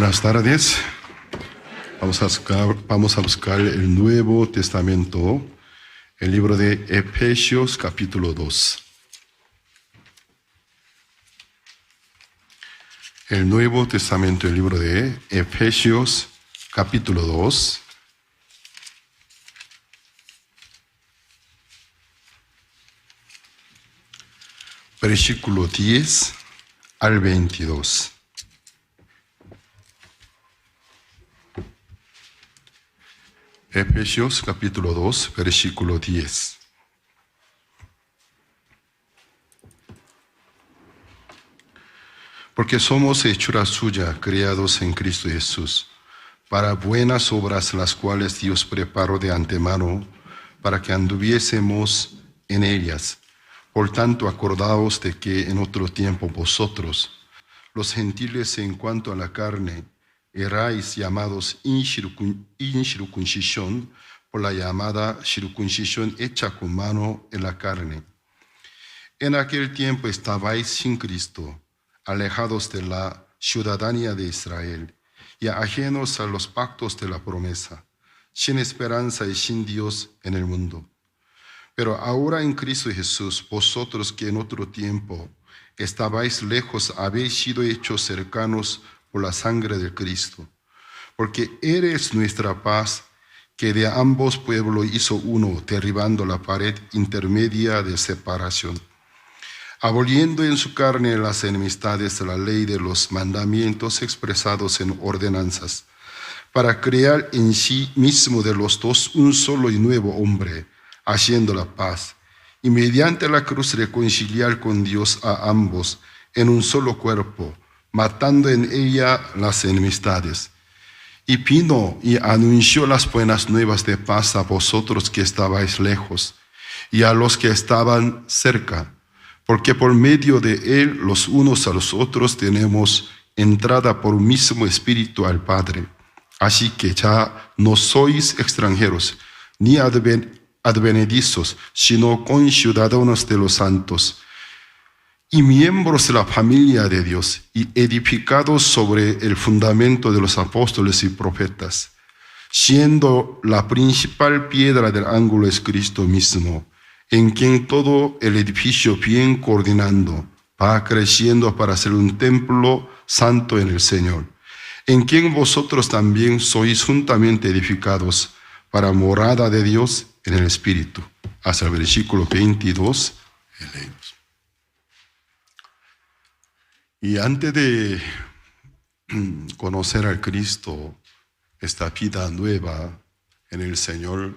Buenas tardes. Vamos a buscar el Nuevo Testamento, el libro de Efesios capítulo 2. El Nuevo Testamento, el libro de Efesios capítulo 2. Versículo 10 al 22. Efesios capítulo 2, versículo 10. Porque somos hechura suya, creados en Cristo Jesús, para buenas obras, las cuales Dios preparó de antemano, para que anduviésemos en ellas. Por tanto, acordaos de que en otro tiempo vosotros, los gentiles en cuanto a la carne, erais llamados incircuncisión por la llamada circuncisión hecha con mano en la carne. En aquel tiempo estabais sin Cristo, alejados de la ciudadanía de Israel y ajenos a los pactos de la promesa, sin esperanza y sin Dios en el mundo. Pero ahora en Cristo Jesús, vosotros que en otro tiempo estabais lejos, habéis sido hechos cercanos por la sangre de Cristo, porque eres nuestra paz, que de ambos pueblos hizo uno, derribando la pared intermedia de separación, aboliendo en su carne las enemistades de la ley de los mandamientos expresados en ordenanzas, para crear en sí mismo de los dos un solo y nuevo hombre, haciendo la paz, y mediante la cruz reconciliar con Dios a ambos en un solo cuerpo, matando en ella las enemistades. Y vino y anunció las buenas nuevas de paz a vosotros que estabais lejos, y a los que estaban cerca, porque por medio de él los unos a los otros tenemos entrada por un mismo Espíritu al Padre. Así que ya no sois extranjeros, ni advenedizos, sino conciudadanos de los santos, y miembros de la familia de Dios, y edificados sobre el fundamento de los apóstoles y profetas, siendo la principal piedra del ángulo es Cristo mismo, en quien todo el edificio bien coordinando va creciendo para ser un templo santo en el Señor, en quien vosotros también sois juntamente edificados para morada de Dios en el Espíritu. Hasta el versículo 22 leemos. Y antes de conocer al Cristo, esta vida nueva en el Señor,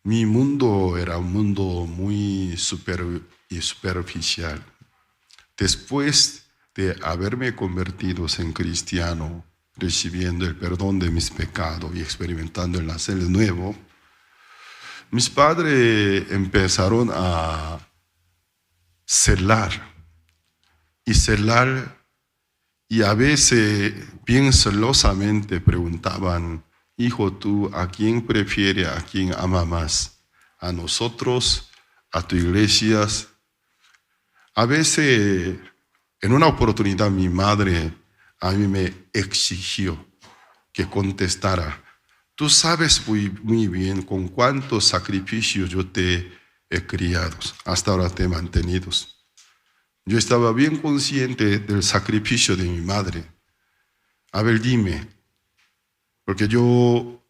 mi mundo era un mundo muy superficial. Después de haberme convertido en cristiano, recibiendo el perdón de mis pecados y experimentando el nacer de nuevo, mis padres empezaron a celar, y a veces bien celosamente preguntaban: hijo, ¿tú a quién prefieres, a quién ama más? ¿A nosotros, a tu iglesia? A veces, en una oportunidad, mi madre a mí me exigió que contestara: tú sabes muy bien con cuántos sacrificios yo te he criado, hasta ahora te he mantenido. Yo estaba bien consciente del sacrificio de mi madre. A ver, dime, porque yo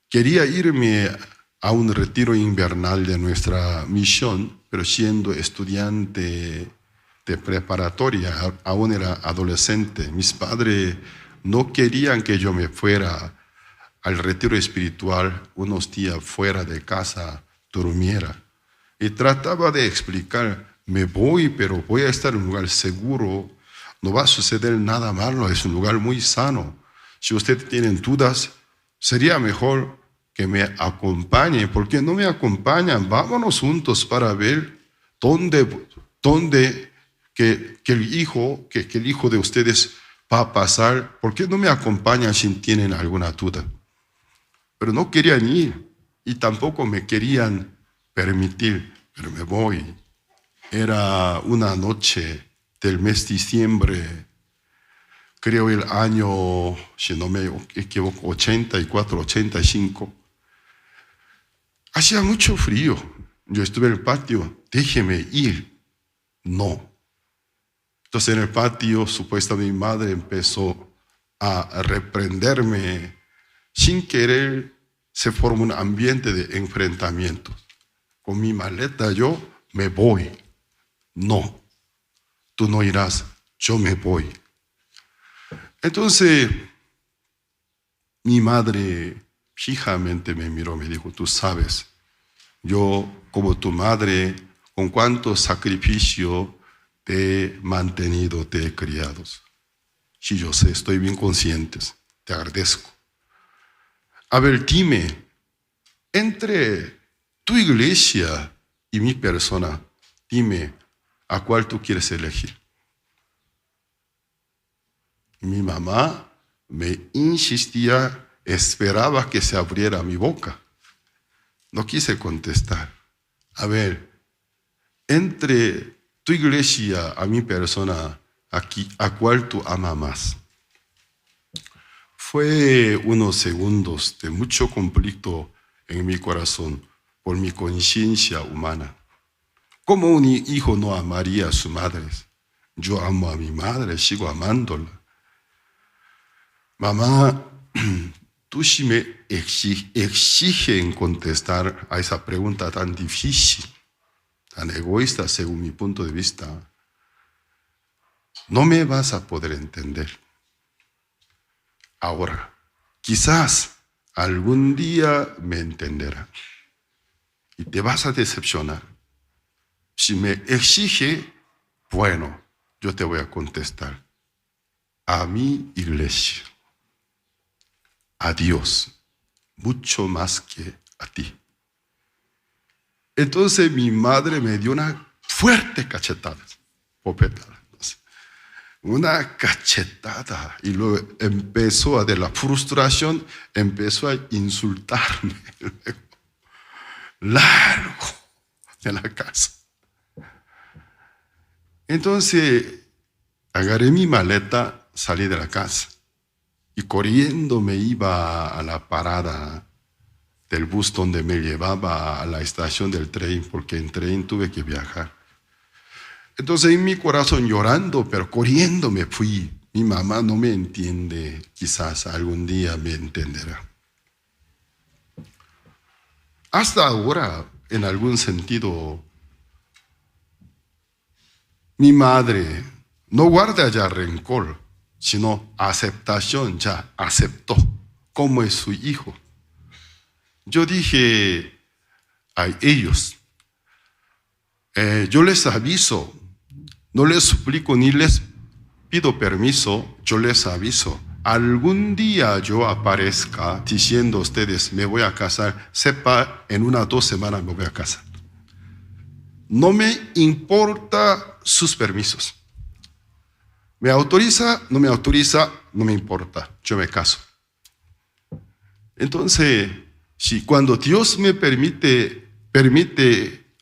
quería irme a un retiro invernal de nuestra misión, pero siendo estudiante de preparatoria, aún era adolescente. Mis padres no querían que yo me fuera al retiro espiritual unos días fuera de casa, durmiera. Y trataba de explicar: me voy, pero voy a estar en un lugar seguro, no va a suceder nada malo, es un lugar muy sano. Si ustedes tienen dudas, sería mejor que me acompañen. ¿Por qué no me acompañan? Vámonos juntos para ver dónde que el hijo de ustedes va a pasar. ¿Por qué no me acompañan si tienen alguna duda? Pero no querían ir y tampoco me querían permitir, pero me voy. Era una noche del mes de diciembre creo el año, si no me equivoco, 84, 85. Hacía mucho frío. Yo estuve en el patio, déjeme ir. No. Entonces en el patio, supuestamente mi madre empezó a reprenderme. Sin querer, se forma un ambiente de enfrentamiento. Con mi maleta yo me voy. No, tú no irás, yo me voy. Entonces, mi madre fijamente me miró, me dijo, tú sabes, yo como tu madre, con cuánto sacrificio te he mantenido, te he criado. Sí, yo sé, estoy bien consciente, te agradezco. A ver, dime, entre tu iglesia y mi persona, dime, ¿a cuál tú quieres elegir? Mi mamá me insistía, esperaba que se abriera mi boca. No quise contestar. A ver, entre tu iglesia a mi persona, ¿a cuál tú amas más? Fue unos segundos de mucho conflicto en mi corazón por mi conciencia humana. ¿Cómo un hijo no amaría a su madre? Yo amo a mi madre, sigo amándola. Mamá, tú sí me exigen contestar a esa pregunta tan difícil, tan egoísta según mi punto de vista. No me vas a poder entender. Ahora, quizás algún día me entenderás y te vas a decepcionar. Si me exige, bueno, yo te voy a contestar. A mi iglesia, a Dios, mucho más que a ti. Entonces mi madre me dio una fuerte cachetada, popetada. Una cachetada, y luego empezó de la frustración, empezó a insultarme largo de la casa. Entonces agarré mi maleta, salí de la casa y corriendo me iba a la parada del bus donde me llevaba a la estación del tren, porque en tren tuve que viajar. Entonces en mi corazón llorando, pero corriendo me fui. Mi mamá no me entiende, quizás algún día me entenderá. Hasta ahora, en algún sentido, mi madre no guarda ya rencor, sino aceptación, ya aceptó como es su hijo. Yo dije a ellos, yo les aviso, no les suplico ni les pido permiso, yo les aviso. Algún día yo aparezca diciendo a ustedes, me voy a casar, sepa, en 1 o 2 semanas me voy a casar. No me importa sus permisos. ¿Me autoriza? No me autoriza, no me importa, yo me caso. Entonces, si cuando Dios me permite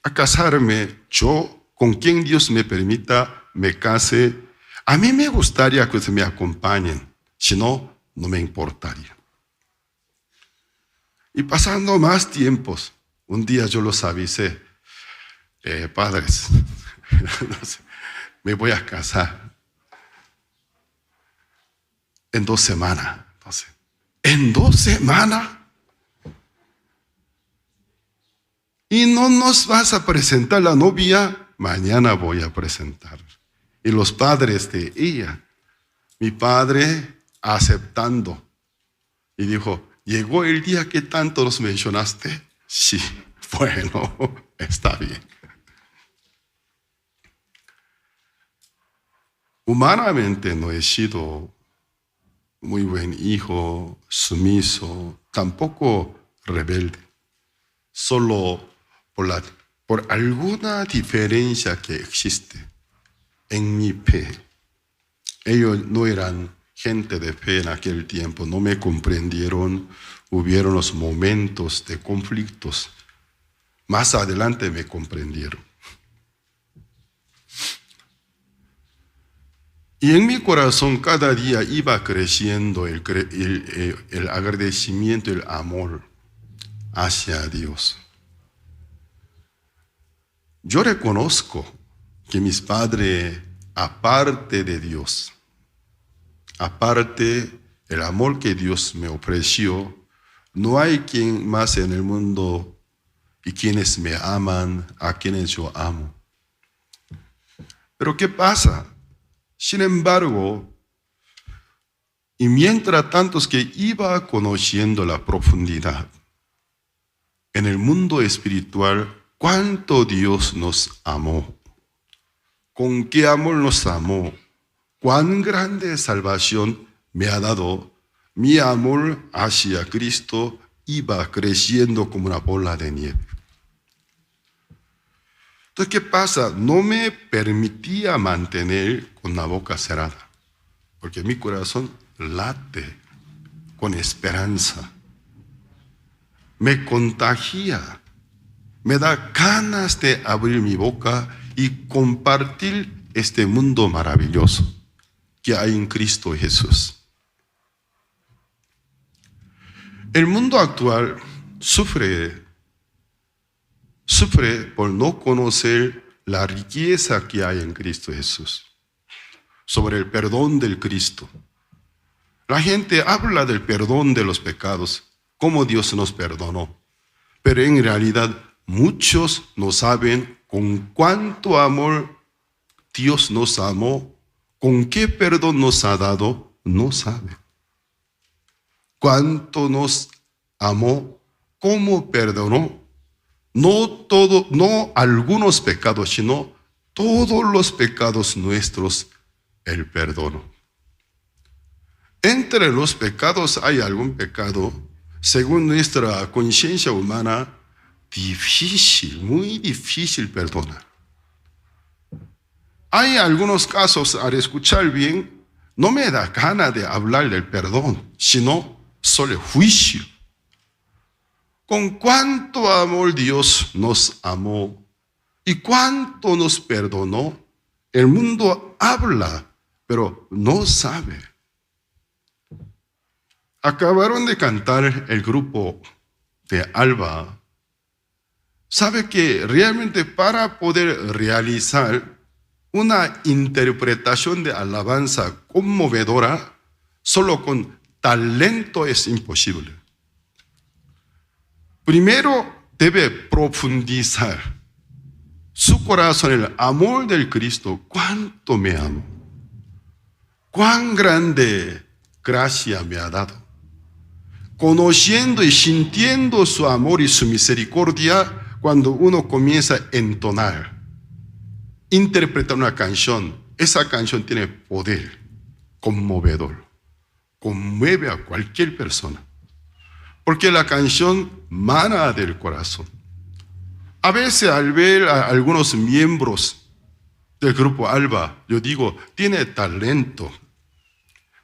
a casarme, yo con quien Dios me permita me case, a mí me gustaría que me acompañen, si no, no me importaría. Y pasando más tiempos, un día yo los avisé, padres, me voy a casar en 2 semanas. Entonces, ¿en 2 semanas? Y no nos vas a presentar la novia, mañana voy a presentar. Y los padres de ella, mi padre aceptando. Y dijo, ¿llegó el día que tanto nos mencionaste? Sí, bueno, está bien. Humanamente no he sido muy buen hijo, sumiso, tampoco rebelde. Solo por alguna diferencia que existe en mi fe. Ellos no eran gente de fe en aquel tiempo, no me comprendieron, hubieron los momentos de conflictos. Más adelante me comprendieron. Y en mi corazón cada día iba creciendo el agradecimiento, el amor hacia Dios. Yo reconozco que mis padres, aparte de Dios, aparte del amor que Dios me ofreció, no hay quien más en el mundo y quienes me aman, a quienes yo amo. Pero ¿qué pasa? Sin embargo, y mientras tantos que iba conociendo la profundidad en el mundo espiritual, cuánto Dios nos amó, con qué amor nos amó, cuán grande salvación me ha dado, mi amor hacia Cristo iba creciendo como una bola de nieve. Entonces, ¿qué pasa? No me permitía mantener con la boca cerrada, porque mi corazón late con esperanza. Me contagia, me da ganas de abrir mi boca y compartir este mundo maravilloso que hay en Cristo Jesús. El mundo actual sufre por no conocer la riqueza que hay en Cristo Jesús, sobre el perdón del Cristo. La gente habla del perdón de los pecados, cómo Dios nos perdonó, pero en realidad muchos no saben con cuánto amor Dios nos amó, con qué perdón nos ha dado, no saben. Cuánto nos amó, cómo perdonó. No algunos pecados, sino todos los pecados nuestros, Él perdonó. Entre los pecados hay algún pecado, según nuestra conciencia humana, difícil, muy difícil perdonar. Hay algunos casos, al escuchar bien, no me da gana de hablar del perdón, sino solo el juicio. Con cuánto amor Dios nos amó y cuánto nos perdonó, el mundo habla, pero no sabe. Acabaron de cantar el grupo de Alba. Sabe que realmente para poder realizar una interpretación de alabanza conmovedora, solo con talento es imposible. Primero debe profundizar su corazón en el amor del Cristo. ¿Cuánto me amo? ¿Cuán grande gracia me ha dado? Conociendo y sintiendo su amor y su misericordia, cuando uno comienza a entonar, interpretar una canción, esa canción tiene poder conmovedor, conmueve a cualquier persona. Porque la canción mana del corazón. A veces al ver a algunos miembros del grupo Alba, yo digo, tiene talento,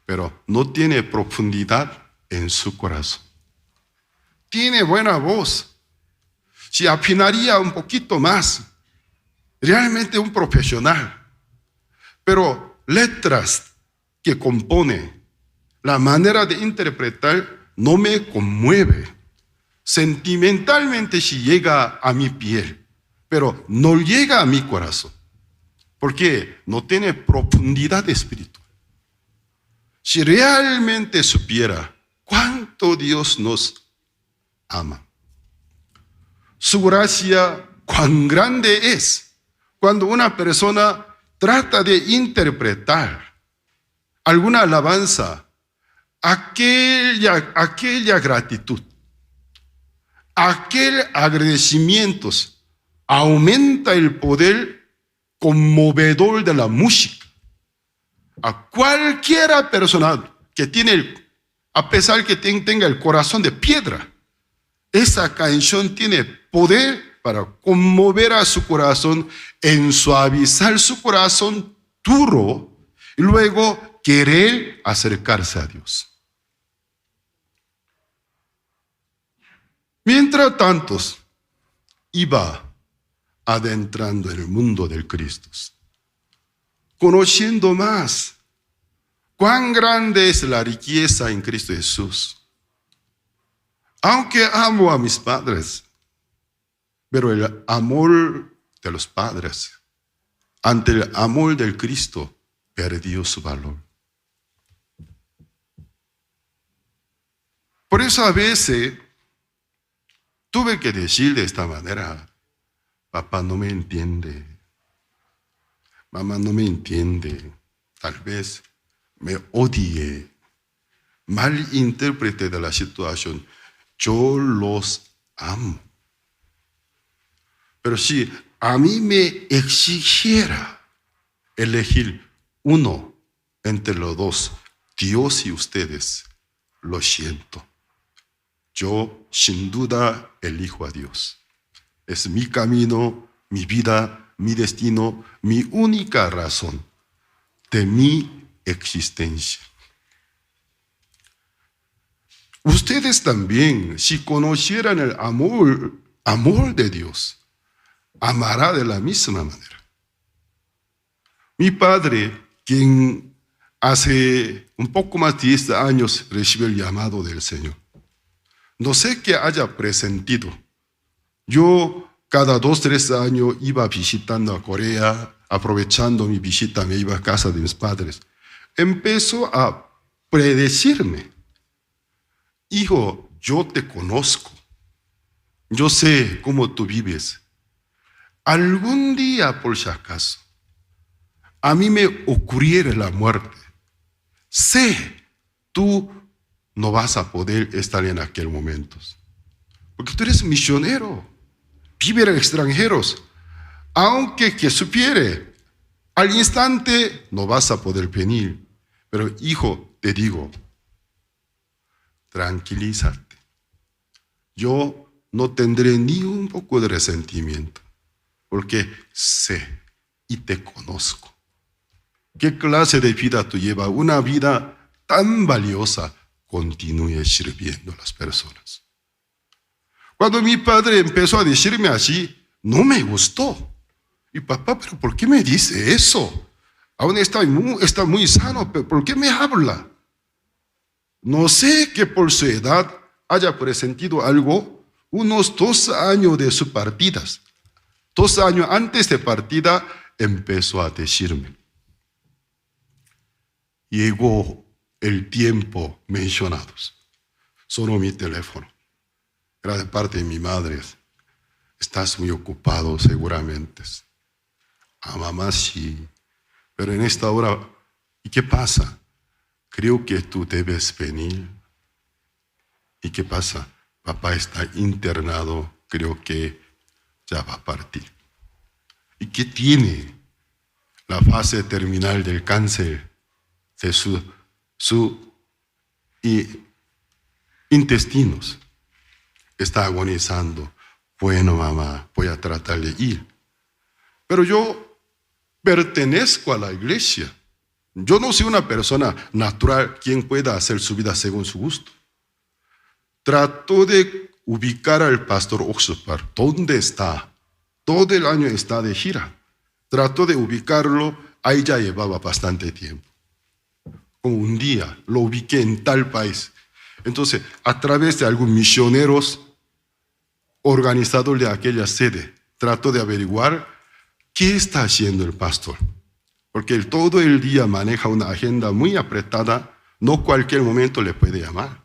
pero no tiene profundidad en su corazón. Tiene buena voz. Si afinaría un poquito más, realmente un profesional. Pero letras que compone, la manera de interpretar, no me conmueve. Sentimentalmente sí llega a mi piel, pero no llega a mi corazón, porque no tiene profundidad espiritual. Si realmente supiera cuánto Dios nos ama, su gracia cuán grande es, cuando una persona trata de interpretar alguna alabanza, aquella gratitud, aquel agradecimiento, aumenta el poder conmovedor de la música. A cualquiera persona que tiene, a pesar que tenga el corazón de piedra, esa canción tiene poder para conmover a su corazón, en suavizar su corazón duro y luego querer acercarse a Dios. Mientras tanto, iba adentrando en el mundo del Cristo, conociendo más cuán grande es la riqueza en Cristo Jesús. Aunque amo a mis padres, pero el amor de los padres ante el amor del Cristo perdió su valor. Por eso a veces tuve que decir de esta manera: papá no me entiende, mamá no me entiende, tal vez me odie, malinterprete de la situación. Yo los amo. Pero si a mí me exigiera elegir uno entre los dos, Dios y ustedes, lo siento. Yo sin duda elijo a Dios. Es mi camino, mi vida, mi destino, mi única razón de mi existencia. Ustedes también, si conocieran el amor de Dios, amará de la misma manera. Mi padre, quien hace un poco más de 10 años recibió el llamado del Señor, no sé qué haya presentido. Yo cada 2 o 3 años iba visitando a Corea, aprovechando mi visita me iba a casa de mis padres. Empezó a predecirme: hijo, yo te conozco, yo sé cómo tú vives. Algún día, por si acaso, a mí me ocurriera la muerte, sé, tú no vas a poder estar en aquel momento. Porque tú eres misionero, vives en extranjeros. Aunque que supiere, al instante no vas a poder venir. Pero hijo, te digo, tranquilízate. Yo no tendré ni un poco de resentimiento, porque sé y te conozco. ¿Qué clase de vida tú llevas? Una vida tan valiosa. Continúe sirviendo a las personas. Cuando mi padre empezó a decirme así, no me gustó. Y papá, ¿pero por qué me dice eso? Aún está muy sano, pero ¿por qué me habla? No sé que por su edad haya presentido algo, unos 2 años de su partida. 2 años antes de partida empezó a decirme. Llegó el tiempo mencionado. Sonó mi teléfono. Era de parte de mi madre. Estás muy ocupado seguramente. A mamá sí. Pero en esta hora, ¿y qué pasa? Creo que tú debes venir. ¿Y qué pasa? Papá está internado. Creo que ya va a partir. ¿Y qué tiene? La fase terminal del cáncer de sus intestinos. Está agonizando. Bueno, mamá, voy a tratar de ir. Pero yo pertenezco a la iglesia. Yo no soy una persona natural quien pueda hacer su vida según su gusto. Trató de ubicar al pastor Oxopar. ¿Dónde está? Todo el año está de gira. Trató de ubicarlo. Ahí ya llevaba bastante tiempo. Como un día lo ubiqué en tal país. Entonces, a través de algunos misioneros, organizador de aquella sede, trató de averiguar qué está haciendo el pastor. Porque él todo el día maneja una agenda muy apretada, no cualquier momento le puede llamar.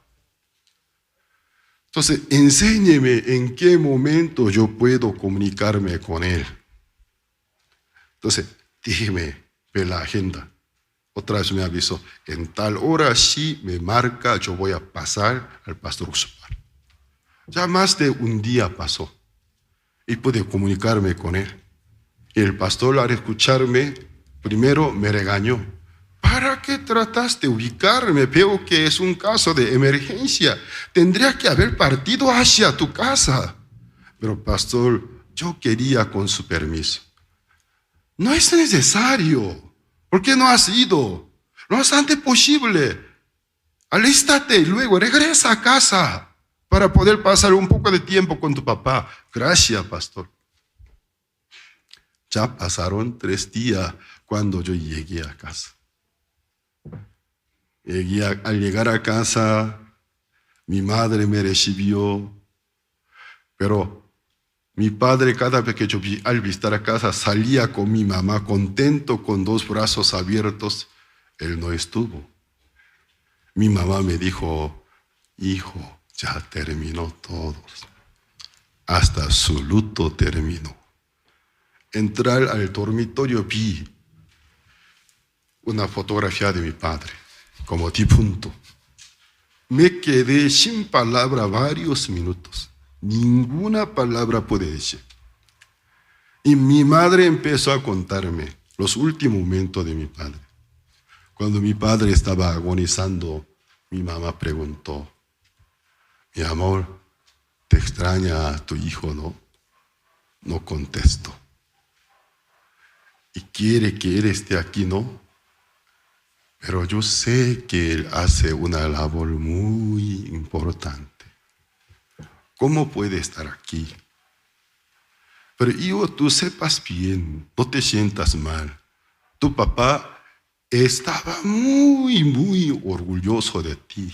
Entonces, enséñeme en qué momento yo puedo comunicarme con él. Entonces, déjeme ver la agenda. Otra vez me avisó, en tal hora sí me marca, yo voy a pasar al pastor Oxopar. Ya más de un día pasó y pude comunicarme con él. Y el pastor, al escucharme, primero me regañó. ¿Para qué trataste de ubicarme? Veo que es un caso de emergencia. Tendría que haber partido hacia tu casa. Pero pastor, yo quería con su permiso. No es necesario. ¿Por qué no has ido? Lo más antes posible. Alístate y luego regresa a casa para poder pasar un poco de tiempo con tu papá. Gracias, pastor. Ya pasaron 3 días cuando yo llegué a casa. Al llegar a casa, mi madre me recibió, pero mi padre cada vez que yo al visitar a casa salía con mi mamá contento, con dos brazos abiertos. Él no estuvo. Mi mamá me dijo, hijo, ya terminó todo. Hasta su luto terminó. Entrar al dormitorio vi una fotografía de mi padre como difunto. Me quedé sin palabra varios minutos. Ninguna palabra pude decir. Y mi madre empezó a contarme los últimos momentos de mi padre. Cuando mi padre estaba agonizando, mi mamá preguntó, mi amor, ¿te extraña a tu hijo, no? No contesto. ¿Y quiere que él esté aquí, no? Pero yo sé que él hace una labor muy importante. ¿Cómo puede estar aquí? Pero hijo, tú sepas bien, no te sientas mal. Tu papá estaba muy orgulloso de ti.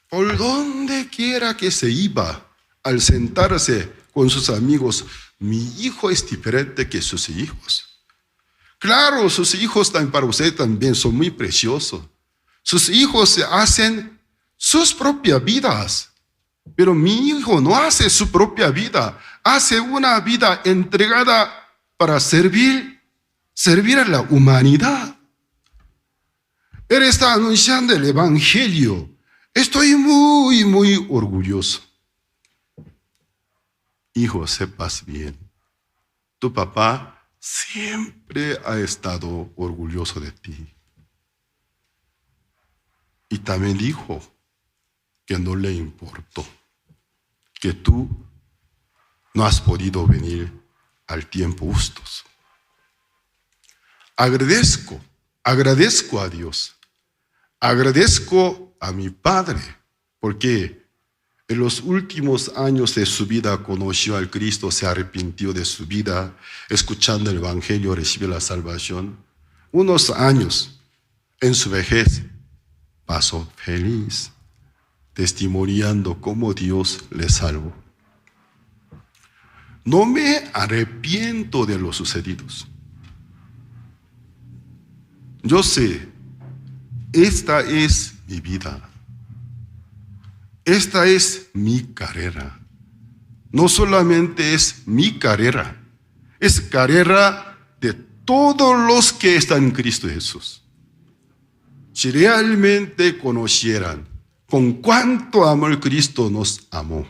Por donde quiera que se iba, al sentarse con sus amigos, mi hijo es diferente que sus hijos. Claro, sus hijos para usted también son muy preciosos. Sus hijos se hacen sus propias vidas. Pero mi hijo no hace su propia vida. Hace una vida entregada para servir a la humanidad. Él está anunciando el Evangelio. Estoy muy orgulloso. Hijo, sepas bien, tu papá siempre ha estado orgulloso de ti. Y también dijo que no le importó que tú no has podido venir al tiempo justo. Agradezco a Dios, agradezco a mi padre, porque en los últimos años de su vida conoció al Cristo, se arrepintió de su vida, escuchando el Evangelio recibió la salvación. Unos años en su vejez pasó feliz, testimoniando cómo Dios le salvó. No me arrepiento de los sucedidos. Yo sé, esta es mi vida. Esta es mi carrera. No solamente es mi carrera, es carrera de todos los que están en Cristo Jesús. Si realmente conocieran con cuánto amor Cristo nos amó,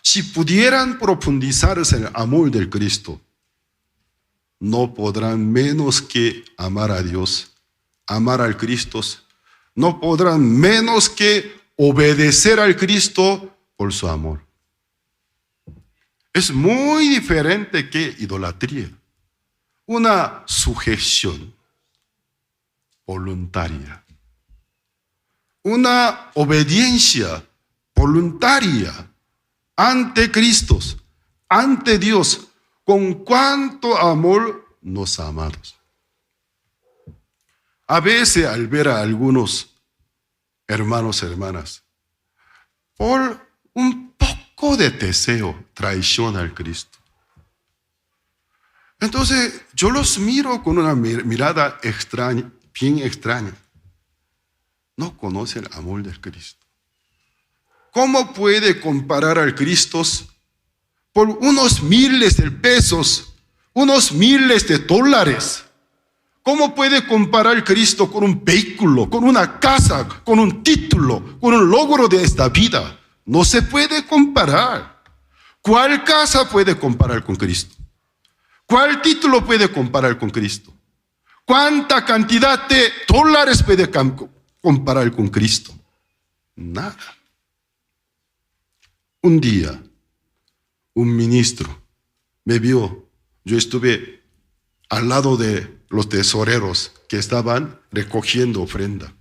si pudieran profundizarse en el amor del Cristo, no podrán menos que amar a Dios, amar al Cristo, no podrán menos que obedecer al Cristo por su amor. Es muy diferente que idolatría. Una sujeción voluntaria. Una obediencia voluntaria ante Cristo, ante Dios, con cuánto amor nos amamos. A veces al ver a algunos hermanos, hermanas, por un poco de deseo, traiciona al Cristo. Entonces, yo los miro con una mirada extraña, bien extraña. No conoce el amor del Cristo. ¿Cómo puede comparar al Cristo por unos miles de pesos, unos miles de dólares? ¿Cómo puede comparar al Cristo con un vehículo, con una casa, con un título, con un logro de esta vida? No se puede comparar. ¿Cuál casa puede comparar con Cristo? ¿Cuál título puede comparar con Cristo? ¿Cuánta cantidad de dólares puede comparar con Cristo? Nada. Un día, un ministro me vio. Yo estuve al lado de los tesoreros que estaban recogiendo ofrenda.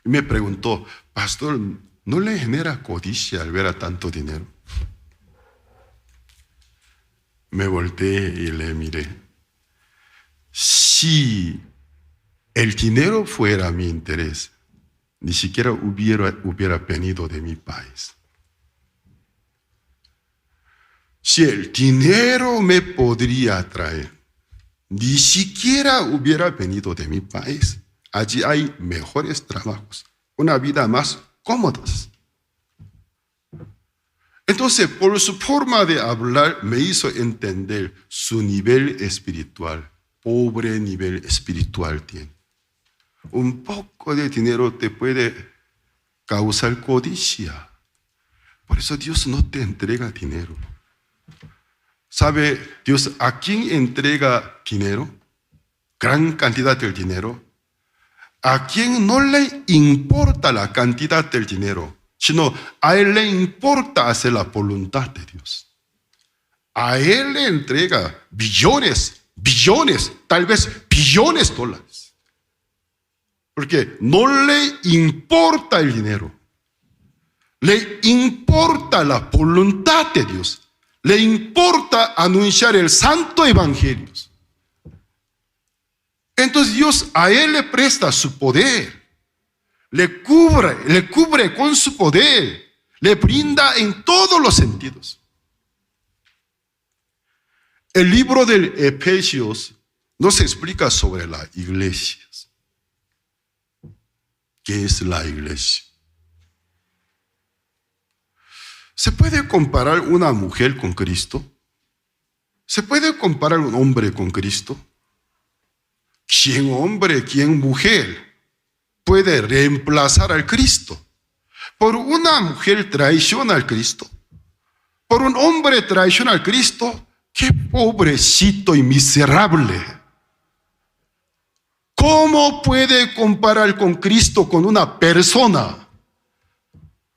Y me preguntó, pastor, ¿no le genera codicia al ver a tanto dinero? Me volteé y le miré. Si el dinero fuera mi interés, ni siquiera hubiera venido de mi país. Si el dinero me podría atraer, ni siquiera hubiera venido de mi país. Allí hay mejores trabajos, una vida más cómoda. Entonces, por su forma de hablar, me hizo entender su nivel espiritual. Pobre nivel espiritual tiene. Un poco de dinero te puede causar codicia. Por eso Dios no te entrega dinero. ¿Sabe Dios a quién entrega dinero? Gran cantidad del dinero. A quien no le importa la cantidad del dinero, sino a él le importa hacer la voluntad de Dios. A él le entrega billones, tal vez billones de dólares. Porque no le importa el dinero. Le importa la voluntad de Dios. Le importa anunciar el santo evangelio. Entonces Dios a él le presta su poder. Le cubre con su poder. Le brinda en todos los sentidos. El libro de Efesios nos explica sobre la iglesia. ¿Qué es la iglesia? ¿Se puede comparar una mujer con Cristo? ¿Se puede comparar un hombre con Cristo? ¿Quién hombre, quién mujer puede reemplazar al Cristo? Por una mujer traiciona al Cristo. Por un hombre traiciona al Cristo. ¡Qué pobrecito y miserable! ¿Cómo puede comparar con Cristo con una persona?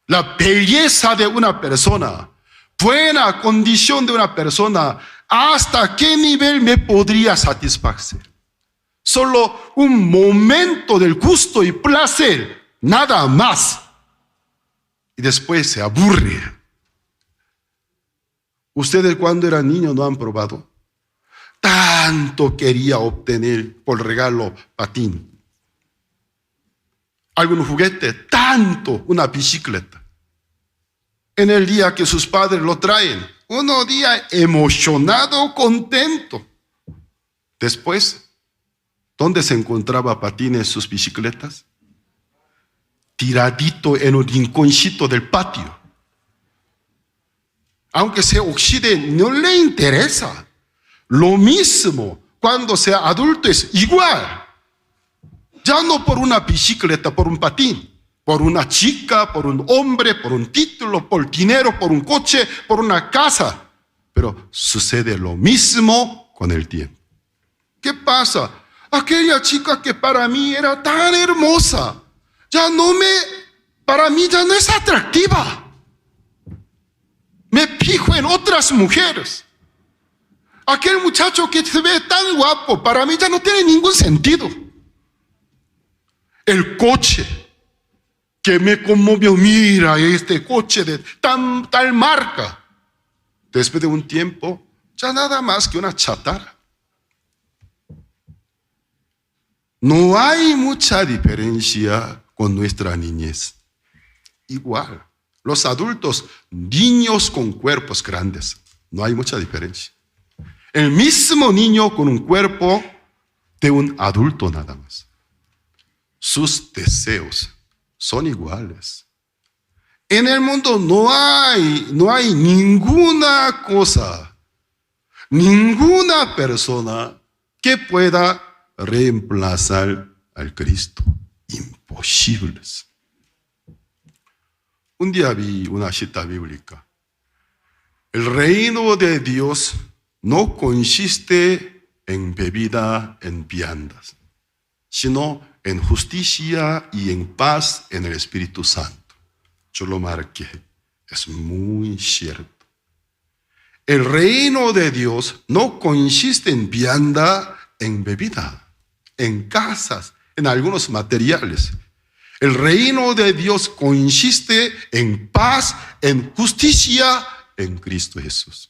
La belleza de una persona, buena condición de una persona, ¿hasta qué nivel me podría satisfacer? Solo un momento del gusto y placer, nada más. Y después se aburre. ¿Ustedes cuando eran niños no han probado? Tanto quería obtener por regalo patín. Algún juguete, tanto, una bicicleta. En el día que sus padres lo traen, uno día emocionado, contento. Después, ¿dónde se encontraba patines sus bicicletas? Tiradito en un rinconcito del patio. Aunque se oxide, no le interesa. Lo mismo cuando sea adulto es igual. Ya no por una bicicleta, por un patín. Por una chica, por un hombre, por un título, por dinero, por un coche, por una casa. Pero sucede lo mismo con el tiempo. ¿Qué pasa? Aquella chica que para mí era tan hermosa, para mí ya no es atractiva. Me fijo en otras mujeres. Aquel muchacho que se ve tan guapo, para mí ya no tiene ningún sentido. El coche que me conmovió, mira este coche de tal marca. Después de un tiempo, ya nada más que una chatarra. No hay mucha diferencia con nuestra niñez. Igual, los adultos, niños con cuerpos grandes, no hay mucha diferencia. El mismo niño con un cuerpo de un adulto nada más. Sus deseos son iguales. En el mundo no hay ninguna cosa, ninguna persona que pueda reemplazar al Cristo. Imposibles. Un día vi una cita bíblica. El reino de Dios no consiste en bebida, en viandas, sino en justicia y en paz en el Espíritu Santo. Yo lo marqué. Es muy cierto. El reino de Dios no consiste en vianda, en bebida, en casas, en algunos materiales. El reino de Dios consiste en paz, en justicia, en Cristo Jesús.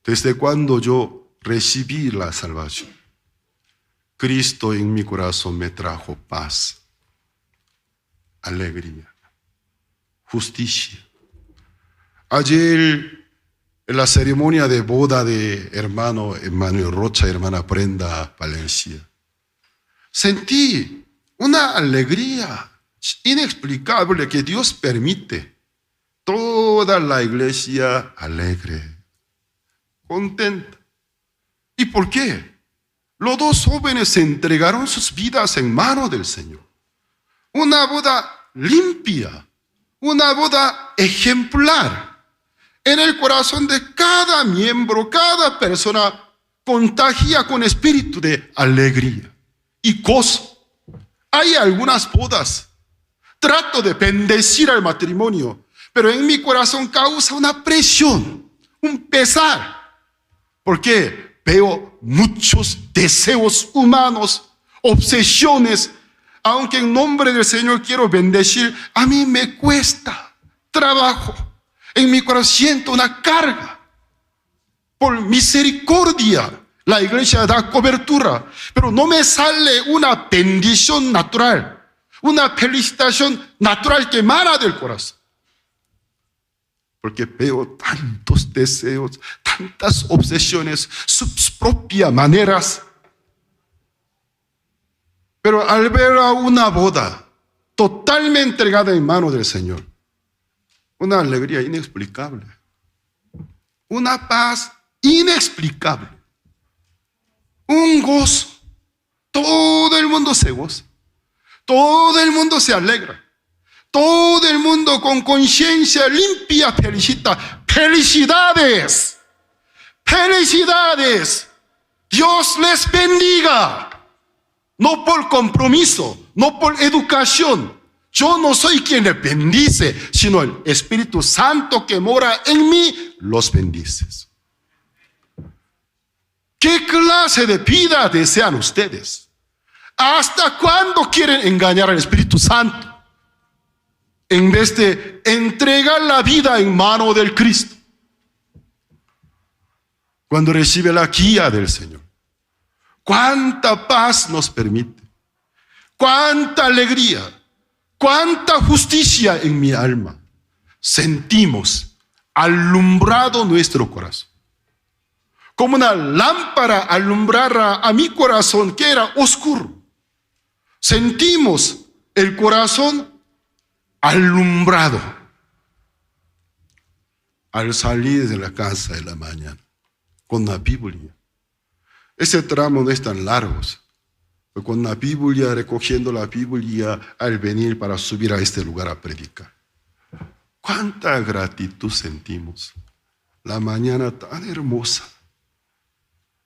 Desde cuando yo recibí la salvación, Cristo en mi corazón me trajo paz, alegría, justicia. Ayer, en la ceremonia de boda de hermano Emmanuel Rocha y hermana Brenda Valencia, sentí una alegría inexplicable que Dios permite. Toda la iglesia alegre, contenta. ¿Y por qué? Los dos jóvenes se entregaron sus vidas en manos del Señor. Una boda limpia, una boda ejemplar. En el corazón de cada miembro, cada persona contagia con espíritu de alegría y gozo. Hay algunas bodas. Trato de bendecir al matrimonio, pero en mi corazón causa una presión, un pesar. Porque veo muchos deseos humanos, obsesiones. Aunque en nombre del Señor quiero bendecir, a mí me cuesta trabajo. En mi corazón siento una carga. Por misericordia, la iglesia da cobertura, pero no me sale una bendición natural, una felicitación natural que emana del corazón. Porque veo tantos deseos, tantas obsesiones, sus propias maneras. Pero al ver a una boda totalmente entregada en manos del Señor, una alegría inexplicable, una paz inexplicable, un gozo. Todo el mundo se goza, todo el mundo se alegra, todo el mundo con conciencia limpia felicita. ¡Felicidades! ¡Felicidades! Dios les bendiga. No por compromiso, no por educación. Yo no soy quien les bendice, sino el Espíritu Santo que mora en mí los bendice. ¿Qué clase de vida desean ustedes? ¿Hasta cuándo quieren engañar al Espíritu Santo? En vez de entregar la vida en mano del Cristo. Cuando recibe la guía del Señor, cuánta paz nos permite, cuánta alegría, cuánta justicia en mi alma. Sentimos alumbrado nuestro corazón. Como una lámpara alumbrara a mi corazón que era oscuro. Sentimos el corazón alumbrado al salir de la casa de la mañana con la Biblia. Ese tramo no es tan largo, pero con la Biblia, recogiendo la Biblia al venir para subir a este lugar a predicar. Cuánta gratitud sentimos. La mañana tan hermosa.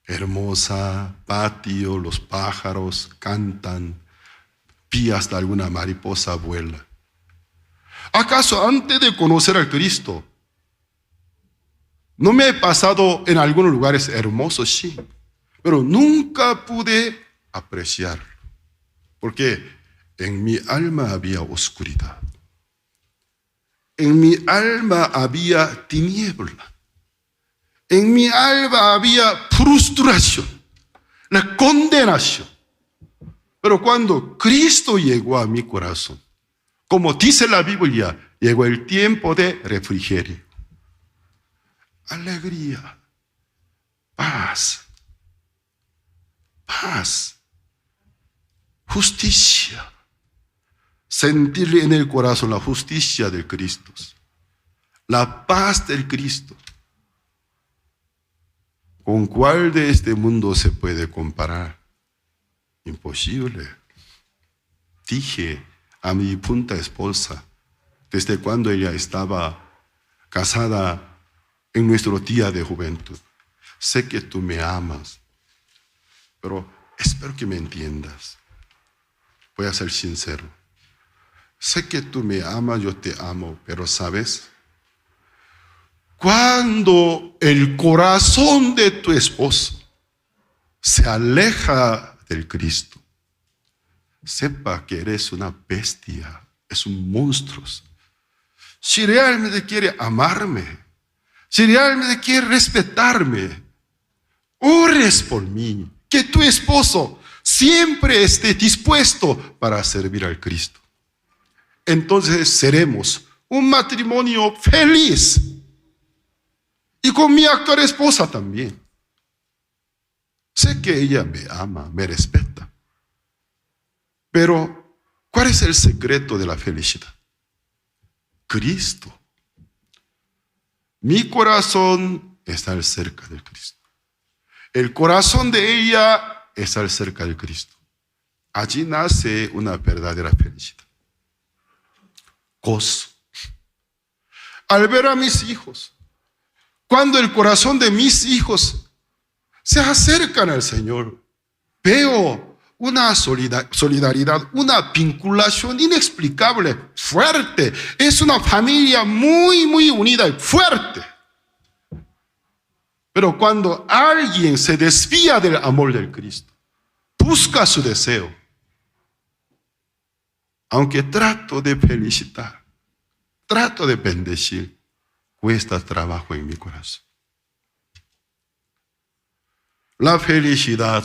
Hermosa, patio, los pájaros cantan, vi hasta alguna mariposa vuela. ¿Acaso antes de conocer al Cristo, no me he pasado en algunos lugares hermosos? Sí, pero nunca pude apreciarlo, porque en mi alma había oscuridad. En mi alma había tiniebla. En mi alma había frustración, la condenación. Pero cuando Cristo llegó a mi corazón, como dice la Biblia, llegó el tiempo de refrigerio, alegría, paz, justicia. Sentirle en el corazón la justicia de Cristo, la paz del Cristo. ¿Con cuál de este mundo se puede comparar? Imposible. Dije a mi difunta esposa, desde cuando ella estaba casada en nuestro día de juventud, sé que tú me amas, pero espero que me entiendas. Voy a ser sincero. Sé que tú me amas, yo te amo, pero ¿sabes? Cuando el corazón de tu esposo se aleja del Cristo, sepa que eres una bestia, es un monstruo. Si realmente quiere amarme, si realmente quiere respetarme, ores por mí, que tu esposo siempre esté dispuesto para servir al Cristo. Entonces seremos un matrimonio feliz. Y con mi actual esposa también. Sé que ella me ama, me respeta. Pero, ¿cuál es el secreto de la felicidad? Cristo. Mi corazón está cerca del Cristo. El corazón de ella está cerca del Cristo. Allí nace una verdadera felicidad. Gozo. Al ver a mis hijos, cuando el corazón de mis hijos se acercan al Señor, veo una solidaridad, una vinculación inexplicable, fuerte. Es una familia muy, muy unida y fuerte. Pero cuando alguien se desvía del amor del Cristo, busca su deseo, aunque trato de felicitar, trato de bendecir, cuesta trabajo en mi corazón. La felicidad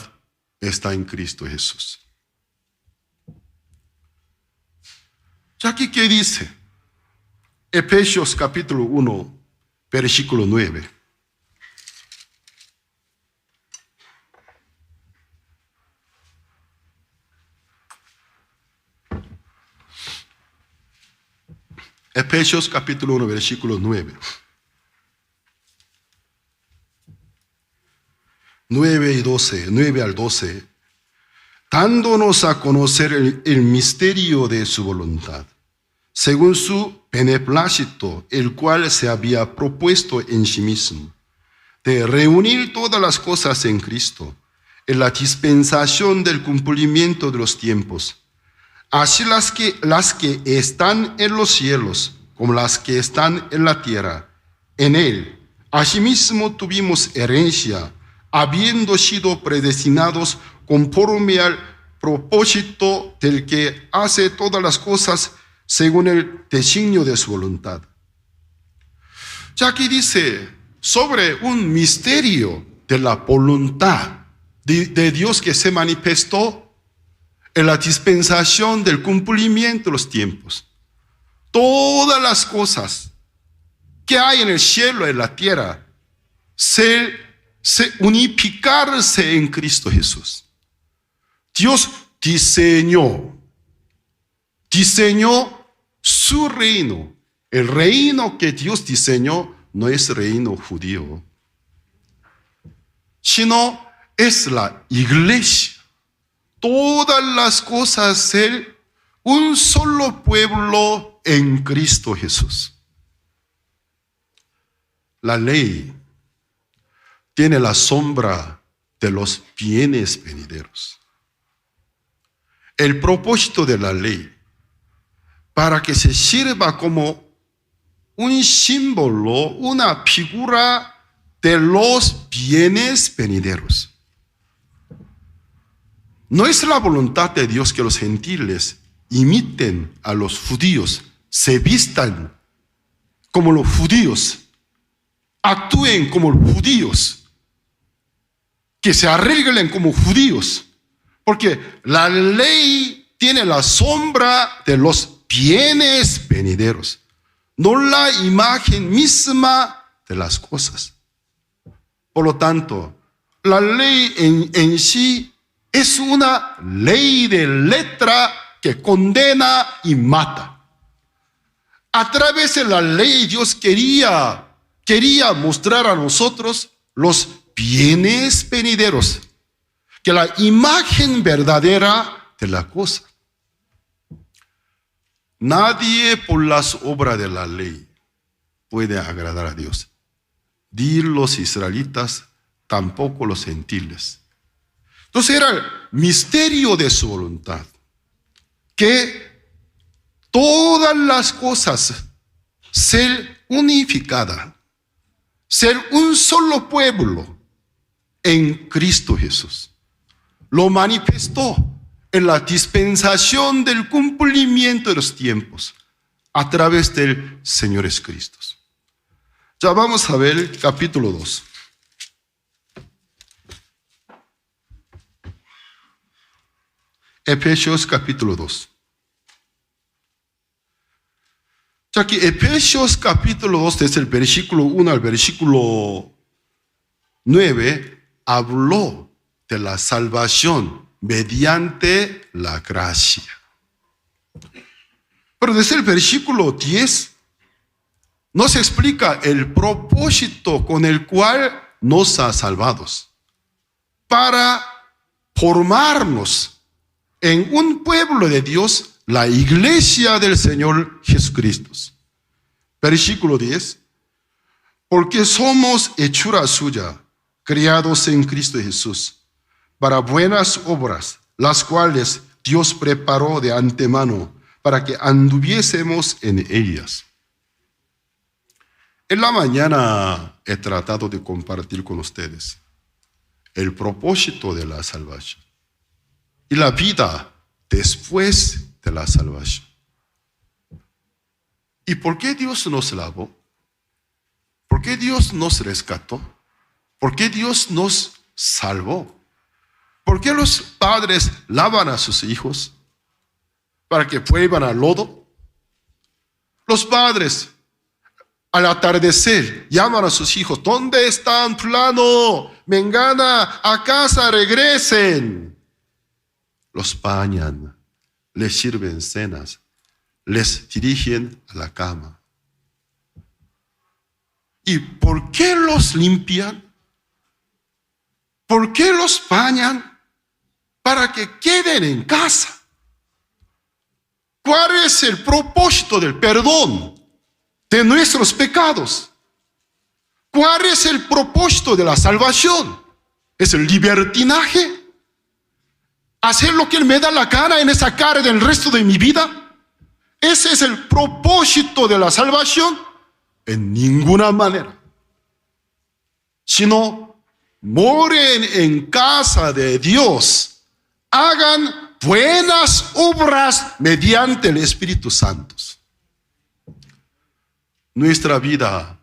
está en Cristo Jesús. ¿Y aquí qué dice? Efesios capítulo 1, versículo 9. Efesios capítulo 1, versículo 9. 9 al 12. Dándonos a conocer el misterio de su voluntad, según su beneplácito, el cual se había propuesto en sí mismo, de reunir todas las cosas en Cristo, en la dispensación del cumplimiento de los tiempos, así las que están en los cielos como las que están en la tierra. En él, asimismo tuvimos herencia, habiendo sido predestinados conforme al propósito del que hace todas las cosas según el designio de su voluntad. Ya aquí dice sobre un misterio de la voluntad de Dios que se manifestó en la dispensación del cumplimiento de los tiempos. Todas las cosas que hay en el cielo y en la tierra se unificarse en Cristo Jesús. Dios diseñó su reino. El reino que Dios diseñó no es reino judío, sino es la iglesia. Todas las cosas ser un solo pueblo en Cristo Jesús. La ley tiene la sombra de los bienes venideros. El propósito de la ley, para que se sirva como un símbolo, una figura de los bienes venideros. No es la voluntad de Dios que los gentiles imiten a los judíos, se vistan como los judíos, actúen como los judíos, que se arreglen como judíos, porque la ley tiene la sombra de los bienes venideros, no la imagen misma de las cosas. Por lo tanto, la ley en sí es una ley de letra que condena y mata. A través de la ley Dios quería mostrar a nosotros los bienes venideros, que la imagen verdadera de la cosa. Nadie por las obras de la ley puede agradar a Dios. Ni los israelitas, tampoco los gentiles. Entonces era el misterio de su voluntad, que todas las cosas ser unificadas, ser un solo pueblo en Cristo Jesús. Lo manifestó en la dispensación del cumplimiento de los tiempos a través del Señor Jesucristo. Ya vamos a ver el capítulo 2. Efesios capítulo 2. Ya que Efesios capítulo 2, desde el versículo 1 al versículo 9, habló de la salvación mediante la gracia. Pero desde el versículo 10 nos explica el propósito con el cual nos ha salvado, para formarnos en un pueblo de Dios, la iglesia del Señor Jesucristo. Versículo 10. Porque somos hechura suya, criados en Cristo Jesús, para buenas obras, las cuales Dios preparó de antemano para que anduviésemos en ellas. En la mañana he tratado de compartir con ustedes el propósito de la salvación y la vida después de la salvación. ¿Y por qué Dios nos lavó? ¿Por qué Dios nos rescató? ¿Por qué Dios nos salvó? ¿Por qué los padres lavan a sus hijos? ¿Para que vuelvan al lodo? Los padres al atardecer llaman a sus hijos: ¿dónde están fulano, mengana? A casa regresen. Los bañan, les sirven cenas, les dirigen a la cama. ¿Y por qué los limpian? ¿Por qué los bañan? Para que queden en casa. ¿Cuál es el propósito del perdón de nuestros pecados? ¿Cuál es el propósito de la salvación? ¿Es el libertinaje? ¿Hacer lo que me da la gana en esa cara del resto de mi vida? ¿Ese es el propósito de la salvación? En ninguna manera. Sino, moren en casa de Dios, hagan buenas obras mediante el Espíritu Santo. Nuestra vida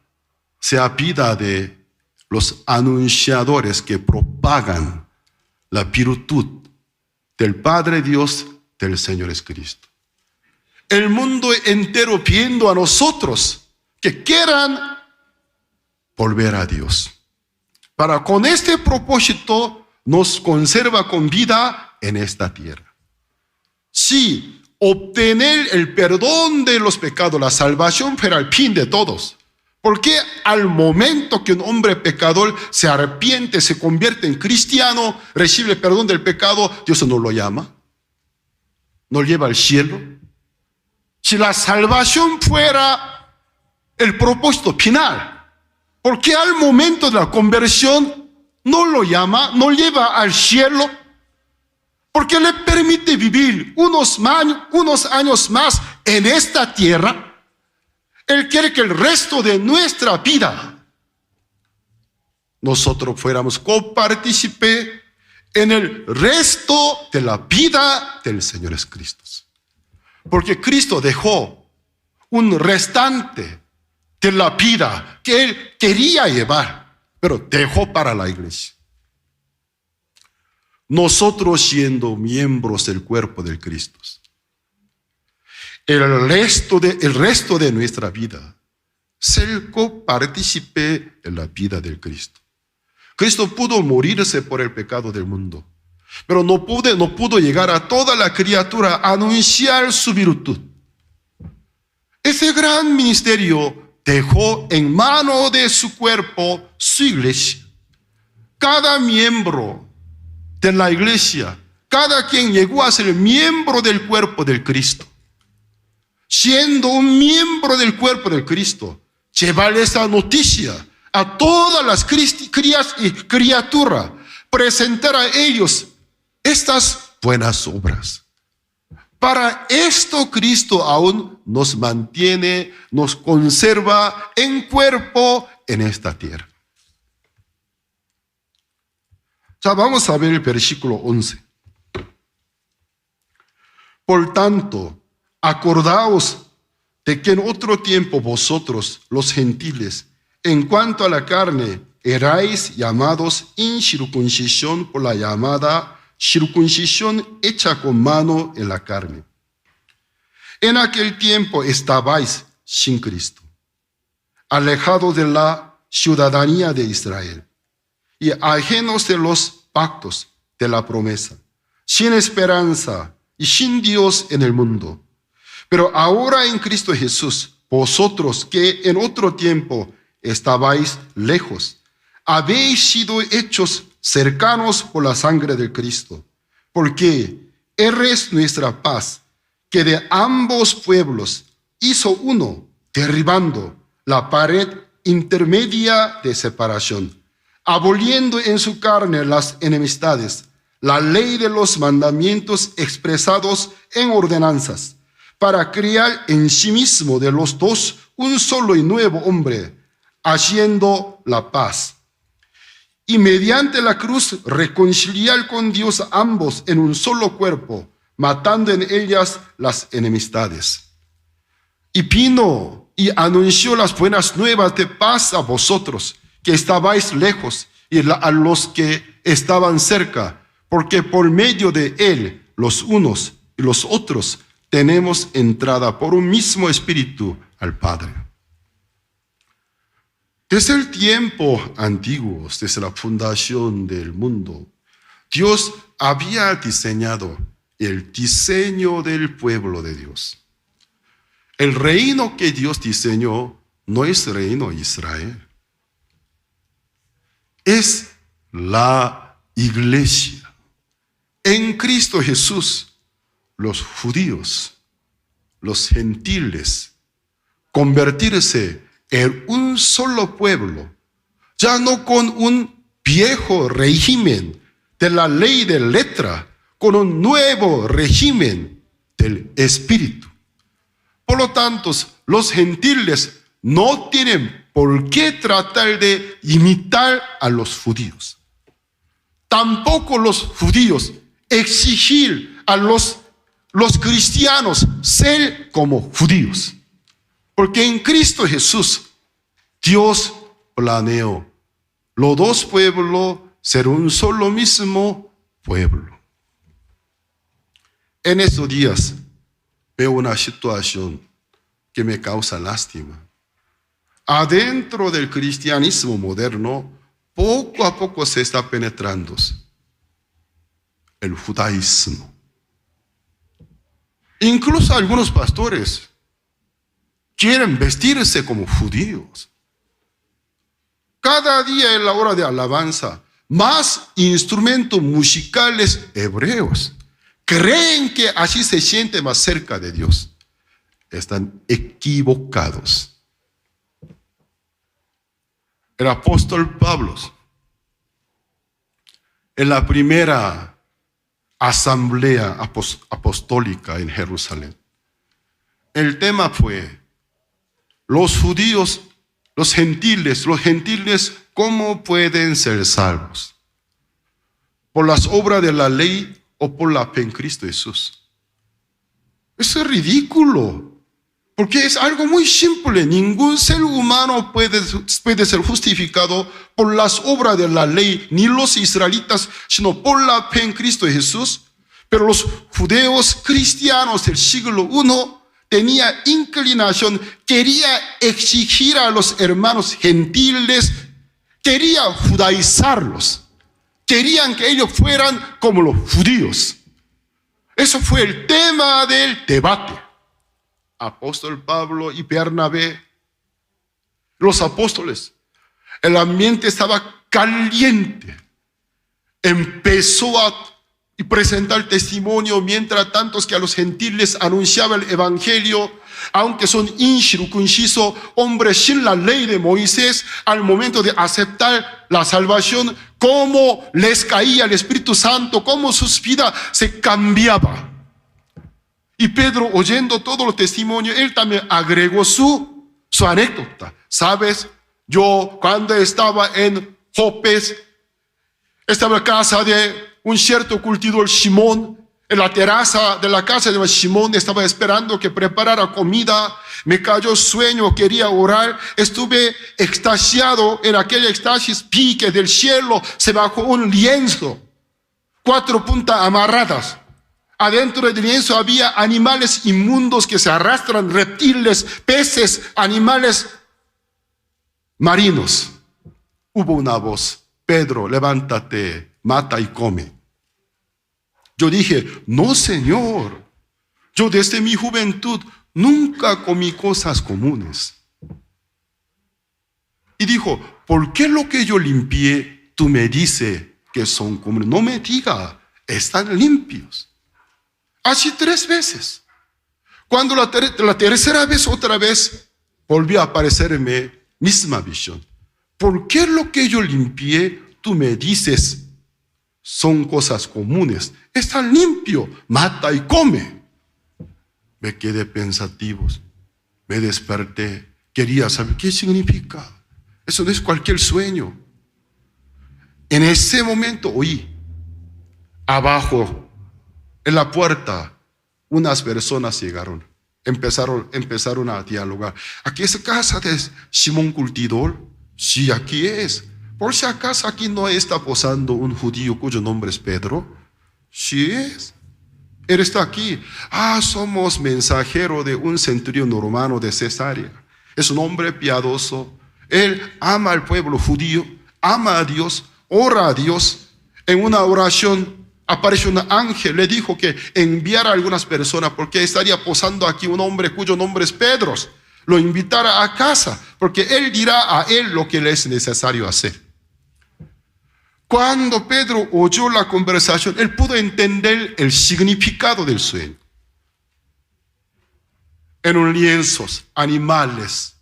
sea vida de los anunciadores que propagan la virtud del Padre Dios, del Señor Jesucristo. El mundo entero viendo a nosotros que quieran volver a Dios. Para con este propósito nos conserva con vida en esta tierra. Sí, obtener el perdón de los pecados, la salvación fuera el fin de todos. Porque al momento que un hombre pecador se arrepiente, se convierte en cristiano, recibe el perdón del pecado, Dios no lo llama, no lleva al cielo. Si la salvación fuera el propósito final, ¿por qué al momento de la conversión no lo llama, no lleva al cielo? Porque le permite vivir unos años más en esta tierra. Él quiere que el resto de nuestra vida nosotros fuéramos copartícipes en el resto de la vida del Señor Jesucristo. Porque Cristo dejó un restante de la vida que Él quería llevar, pero dejó para la iglesia. Nosotros siendo miembros del cuerpo del Cristo, el resto de nuestra vida, ser copartícipe en la vida del Cristo. Cristo pudo morirse por el pecado del mundo, pero no pudo llegar a toda la criatura a anunciar su virtud. Ese gran ministerio dejó en mano de su cuerpo su iglesia. Cada miembro de la iglesia, cada quien llegó a ser miembro del cuerpo del Cristo. Siendo un miembro del cuerpo del Cristo, llevar esa noticia a todas las criaturas, presentar a ellos estas buenas obras. Para esto Cristo aún nos mantiene, nos conserva en cuerpo en esta tierra. Ya vamos a ver el versículo 11. Por tanto, acordaos de que en otro tiempo vosotros, los gentiles, en cuanto a la carne, erais llamados incircuncisión por la llamada circuncisión hecha con mano en la carne. En aquel tiempo estabais sin Cristo, alejados de la ciudadanía de Israel y ajenos de los pactos de la promesa, sin esperanza y sin Dios en el mundo. Pero ahora en Cristo Jesús, vosotros que en otro tiempo estabais lejos, habéis sido hechos cercanos por la sangre de Cristo, porque Él es nuestra paz, que de ambos pueblos hizo uno, derribando la pared intermedia de separación, aboliendo en su carne las enemistades, la ley de los mandamientos expresados en ordenanzas, para crear en sí mismo de los dos un solo y nuevo hombre, haciendo la paz. Y mediante la cruz reconciliar con Dios a ambos en un solo cuerpo, matando en ellas las enemistades. Y vino y anunció las buenas nuevas de paz a vosotros, que estabais lejos, y a los que estaban cerca, porque por medio de Él, los unos y los otros, tenemos entrada por un mismo Espíritu al Padre. Desde el tiempo antiguo, desde la fundación del mundo, Dios había diseñado el diseño del pueblo de Dios. El reino que Dios diseñó no es reino Israel. Es la iglesia. En Cristo Jesús, los judíos, los gentiles, convertirse en un solo pueblo, ya no con un viejo régimen de la ley de letra, con un nuevo régimen del Espíritu. Por lo tanto, los gentiles no tienen por qué tratar de imitar a los judíos. Tampoco los judíos exigir a los cristianos ser como judíos. Porque en Cristo Jesús, Dios planeó los dos pueblos ser un solo mismo pueblo. En estos días veo una situación que me causa lástima. Adentro del cristianismo moderno, poco a poco se está penetrando el judaísmo. Incluso algunos pastores quieren vestirse como judíos. Cada día en la hora de alabanza, más instrumentos musicales hebreos. Creen que así se siente más cerca de Dios. Están equivocados. El apóstol Pablo, en la primera asamblea apostólica en Jerusalén, el tema fue los judíos, los gentiles, ¿cómo pueden ser salvos? ¿Por las obras de la ley o por la fe en Cristo Jesús? Eso es ridículo, porque es algo muy simple. Ningún ser humano puede ser justificado por las obras de la ley, ni los israelitas, sino por la fe en Cristo Jesús. Pero los judeos cristianos del siglo I tenía inclinación, quería exigir a los hermanos gentiles, quería judaizarlos, querían que ellos fueran como los judíos. Eso fue el tema del debate. Apóstol Pablo y Bernabé, los apóstoles, el ambiente estaba caliente. Empezó a presentar testimonio, mientras tantos que a los gentiles anunciaba el evangelio, aunque son incircuncisos, hombres sin la ley de Moisés, al momento de aceptar la salvación, cómo les caía el Espíritu Santo, cómo sus vidas se cambiaban. Y Pedro, oyendo todos los testimonios, él también agregó su anécdota. ¿Sabes? Yo cuando estaba en Jope, estaba en casa de un cierto cultivador Simón, en la terraza de la casa de Simón, estaba esperando que preparara comida, me cayó sueño, quería orar, estuve extasiado, en aquel éxtasis vi que del cielo se bajó un lienzo 4 puntas amarradas. Adentro del lienzo había animales inmundos que se arrastran, reptiles, peces, animales marinos. Hubo una voz: Pedro, levántate, mata y come. Yo dije: no, Señor, yo desde mi juventud nunca comí cosas comunes. Y dijo: ¿por qué lo que yo limpié tú me dices que son comunes? No me diga, están limpios. Así 3 veces. Cuando la tercera vez, otra vez, volvió a aparecerme misma visión. ¿Por qué lo que yo limpié tú me dices son cosas comunes? Están limpios, mata y come. Me quedé pensativo, me desperté, quería saber qué significa. Eso no es cualquier sueño. En ese momento oí, abajo, en la puerta, unas personas llegaron, empezaron a dialogar. ¿Aquí es casa de Simón Curtidor? Sí, aquí es. Por si acaso aquí no está posando un judío cuyo nombre es Pedro. Sí es. Él está aquí. Somos mensajero de un centurión romano de Cesarea. Es un hombre piadoso. Él ama al pueblo judío, ama a Dios, ora a Dios. En una oración apareció un ángel, le dijo que enviara a algunas personas porque estaría posando aquí un hombre cuyo nombre es Pedro. Lo invitara a casa porque él dirá a él lo que le es necesario hacer. Cuando Pedro oyó la conversación, él pudo entender el significado del sueño. En un lienzo, animales,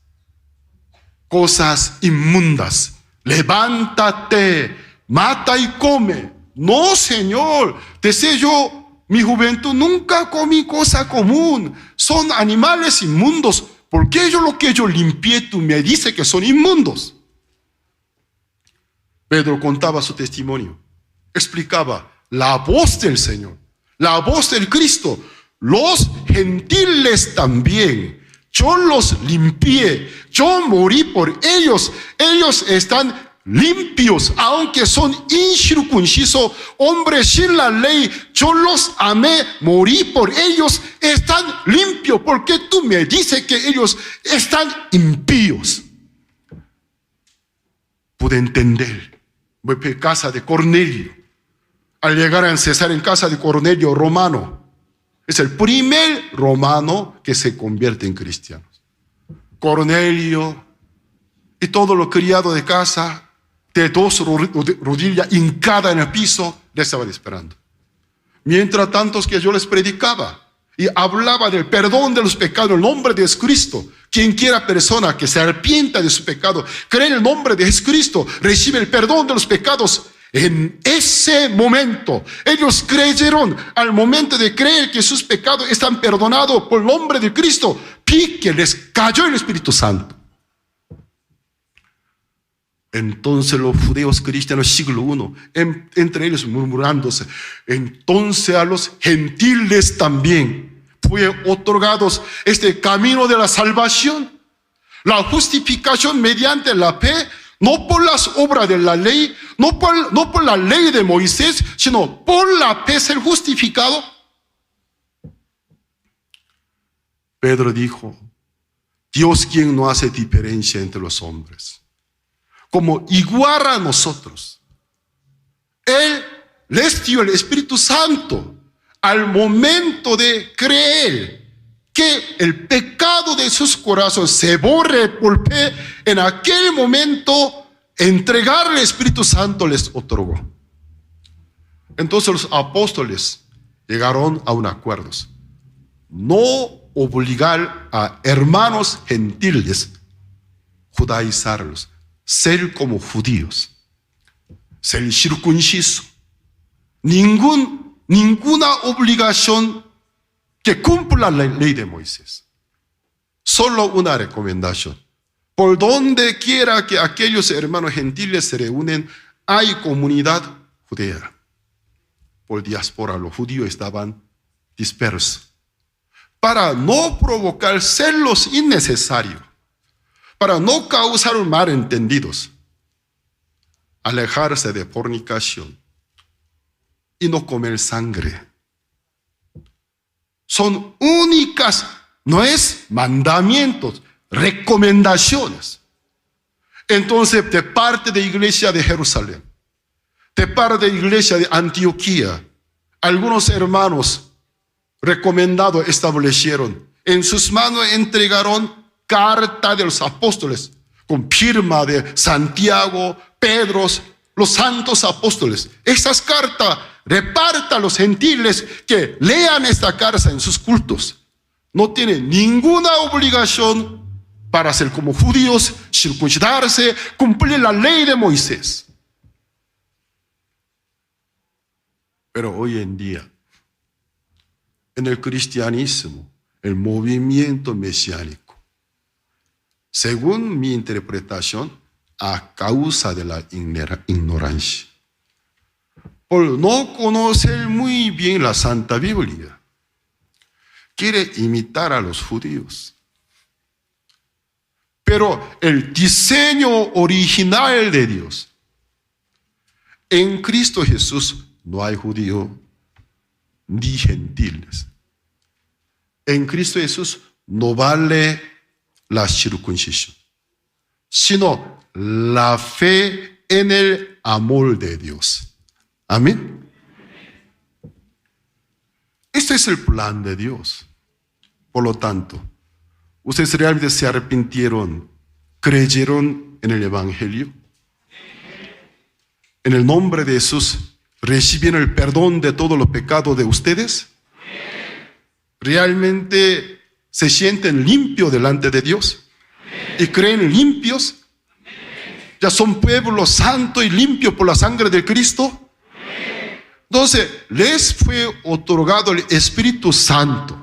cosas inmundas. Levántate, mata y come. No, Señor, desde yo, mi juventud, nunca comí cosa común. Son animales inmundos. ¿Por qué lo que yo limpié tú me dices que son inmundos? Pedro contaba su testimonio. Explicaba la voz del Señor, la voz del Cristo. Los gentiles también. Yo los limpié. Yo morí por ellos. Ellos están limpios, aunque son incircuncisos, hombres sin la ley. Yo los amé, morí por ellos. Están limpios. ¿Por qué tú me dices que ellos están impíos? Pude entender. Voy a casa de Cornelio. Al llegar a Cesarea, en casa de Cornelio, romano. Es el primer romano que se convierte en cristiano. Cornelio y todo lo criado de casa, de 2 rodillas hincadas en el piso, le estaban esperando. Mientras tanto que yo les predicaba y hablaba del perdón de los pecados en el nombre de Jesucristo. Quien quiera persona que se arrepienta de su pecado, cree en el nombre de Jesucristo, recibe el perdón de los pecados. En ese momento, ellos creyeron. Al momento de creer que sus pecados están perdonados por el nombre de Cristo, que les cayó el Espíritu Santo. Entonces los judíos cristianos siglo I, entre ellos murmurándose, entonces a los gentiles también fue otorgados este camino de la salvación, la justificación mediante la fe, no por las obras de la ley, no por la ley de Moisés, sino por la fe ser justificado. Pedro dijo: Dios, quien no hace diferencia entre los hombres, como igual a nosotros, Él les dio el Espíritu Santo al momento de creer, que el pecado de sus corazones se borre por fe. En aquel momento, entregar el Espíritu Santo les otorgó. Entonces los apóstoles llegaron a un acuerdo: no obligar a hermanos gentiles, judaizarlos, ser como judíos, ser circunciso. Ninguna obligación que cumpla la ley de Moisés. Solo una recomendación: por donde quiera que aquellos hermanos gentiles se reúnen, hay comunidad judía. Por diáspora, los judíos estaban dispersos. Para no provocar celos innecesarios, para no causar malentendidos, alejarse de fornicación, y no comer sangre. Son únicas, no es mandamientos, recomendaciones. Entonces, de parte de la iglesia de Jerusalén, de parte de la iglesia de Antioquía, algunos hermanos recomendados establecieron, en sus manos entregaron carta de los apóstoles, con firma de Santiago, Pedro, los santos apóstoles. Esas cartas reparta a los gentiles que lean esta carta en sus cultos. No tienen ninguna obligación para ser como judíos, circuncidarse, cumplir la ley de Moisés. Pero hoy en día, en el cristianismo, el movimiento mesiánico, según mi interpretación, a causa de la ignorancia, por no conocer muy bien la Santa Biblia, quiere imitar a los judíos. Pero el diseño original de Dios, en Cristo Jesús no hay judío ni gentiles. En Cristo Jesús no vale la circuncisión, sino la fe en el amor de Dios. Amén. Este es el plan de Dios. Por lo tanto, ustedes realmente se arrepintieron, creyeron en el Evangelio. En el nombre de Jesús, ¿recibieron el perdón de todos los pecados de ustedes? ¿Realmente se sienten limpios delante de Dios? ¿Y creen limpios? ¿Ya son pueblo santo y limpio por la sangre de Cristo? Entonces, les fue otorgado el Espíritu Santo.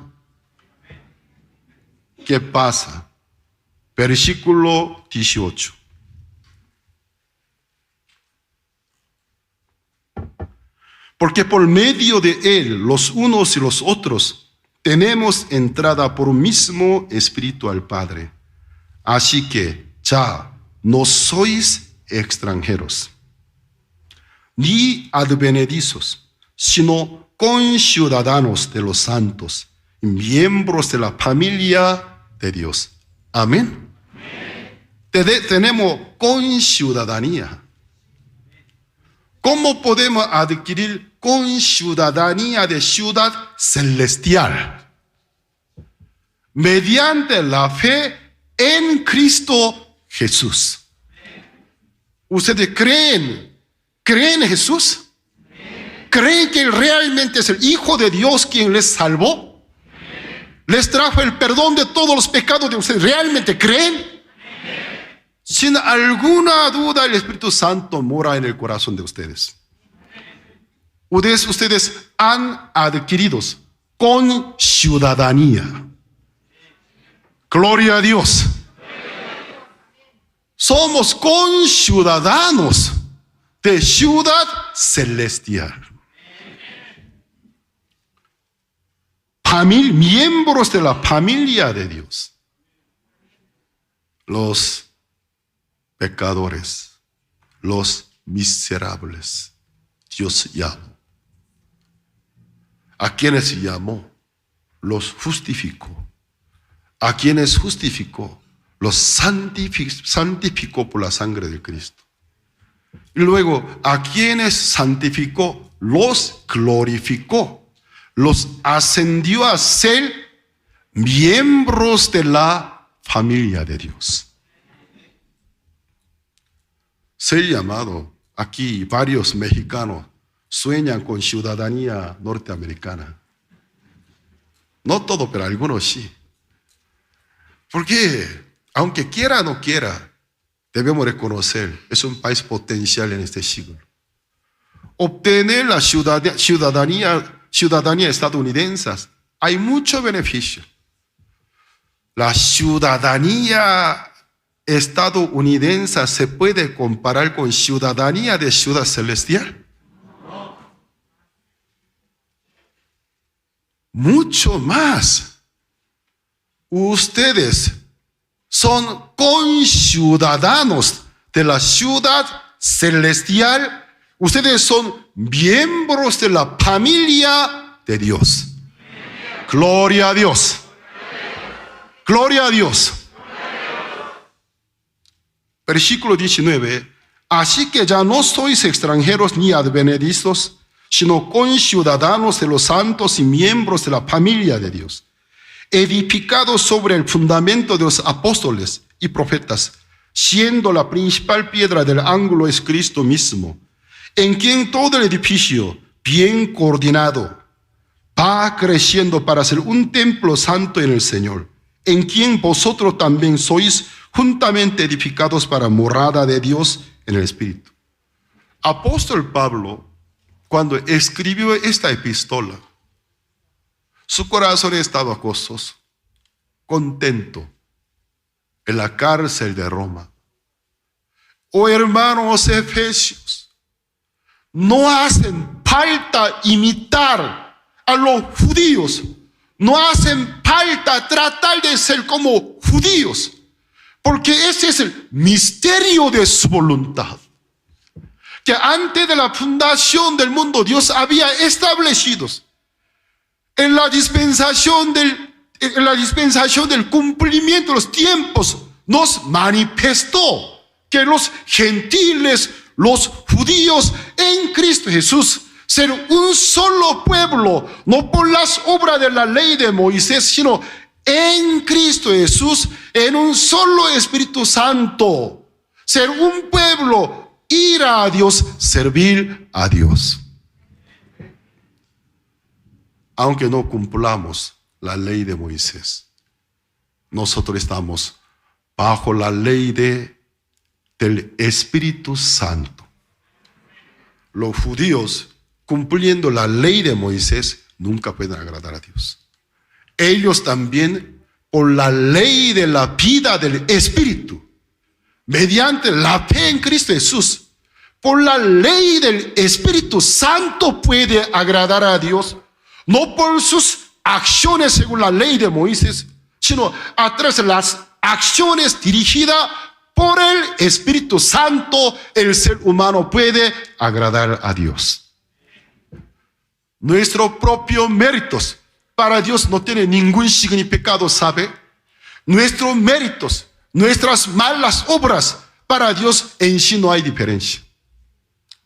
¿Qué pasa? Versículo 18. Porque por medio de Él, los unos y los otros, tenemos entrada por un mismo Espíritu al Padre. Así que ya no sois extranjeros, ni advenedizos, sino conciudadanos de los santos, y miembros de la familia de Dios. Amén. Tenemos conciudadanía. ¿Cómo podemos adquirir conciudadanía de ciudad celestial? Mediante la fe en Cristo Jesús. ¿Ustedes creen en Jesús? ¿Creen que Él realmente es el Hijo de Dios quien les salvó? ¿Les trajo el perdón de todos los pecados de ustedes? ¿Realmente creen? Sin alguna duda, el Espíritu Santo mora en el corazón de ustedes. Ustedes han adquirido con ciudadanía. Gloria a Dios. Somos conciudadanos de ciudad celestial. Miembros de la familia de Dios. Los pecadores, los miserables, Dios llamó. ¿A quienes llamó? Los justificó. ¿A quienes justificó? Los santificó por la sangre de Cristo. Y luego, ¿a quienes santificó? Los glorificó. Los ascendió a ser miembros de la familia de Dios. Ser llamado, aquí varios mexicanos sueñan con ciudadanía norteamericana. No todo, pero algunos sí. Porque, aunque quiera o no quiera, debemos reconocer, es un país potencial en este siglo. Obtener la ciudadanía estadounidense, hay mucho beneficio. La ciudadanía estadounidense se puede comparar con ciudadanía de ciudad celestial. Mucho más. Ustedes son conciudadanos de la ciudad celestial Ustedes son miembros de la familia de Dios. Gloria a Dios. Gloria a Dios. Versículo 19. Así que ya no sois extranjeros ni advenedizos, sino conciudadanos de los santos y miembros de la familia de Dios, edificados sobre el fundamento de los apóstoles y profetas, siendo la principal piedra del ángulo es Cristo mismo, en quien todo el edificio, bien coordinado, va creciendo para ser un templo santo en el Señor, en quien vosotros también sois juntamente edificados para morada de Dios en el Espíritu. Apóstol Pablo, cuando escribió esta epístola, su corazón estaba gozoso, contento, en la cárcel de Roma. Oh hermanos efesios, no hacen falta imitar a los judíos, no hacen falta tratar de ser como judíos, porque ese es el misterio de su voluntad, que antes de la fundación del mundo Dios había establecido en la dispensación del cumplimiento de los tiempos. Nos manifestó que los gentiles, los judíos en Cristo Jesús, ser un solo pueblo, no por las obras de la ley de Moisés, sino en Cristo Jesús, en un solo Espíritu Santo, ser un pueblo, ir a Dios, servir a Dios. Aunque no cumplamos la ley de Moisés, nosotros estamos bajo la ley del Espíritu Santo. Los judíos, cumpliendo la ley de Moisés, nunca pueden agradar a Dios. Ellos también, por la ley de la vida del Espíritu, mediante la fe en Cristo Jesús, por la ley del Espíritu Santo puede agradar a Dios, no por sus acciones según la ley de Moisés, sino a través de las acciones dirigidas por el Espíritu Santo, el ser humano puede agradar a Dios. Nuestros propios méritos para Dios no tienen ningún significado, ¿sabe? Nuestros méritos, nuestras malas obras, para Dios en sí no hay diferencia,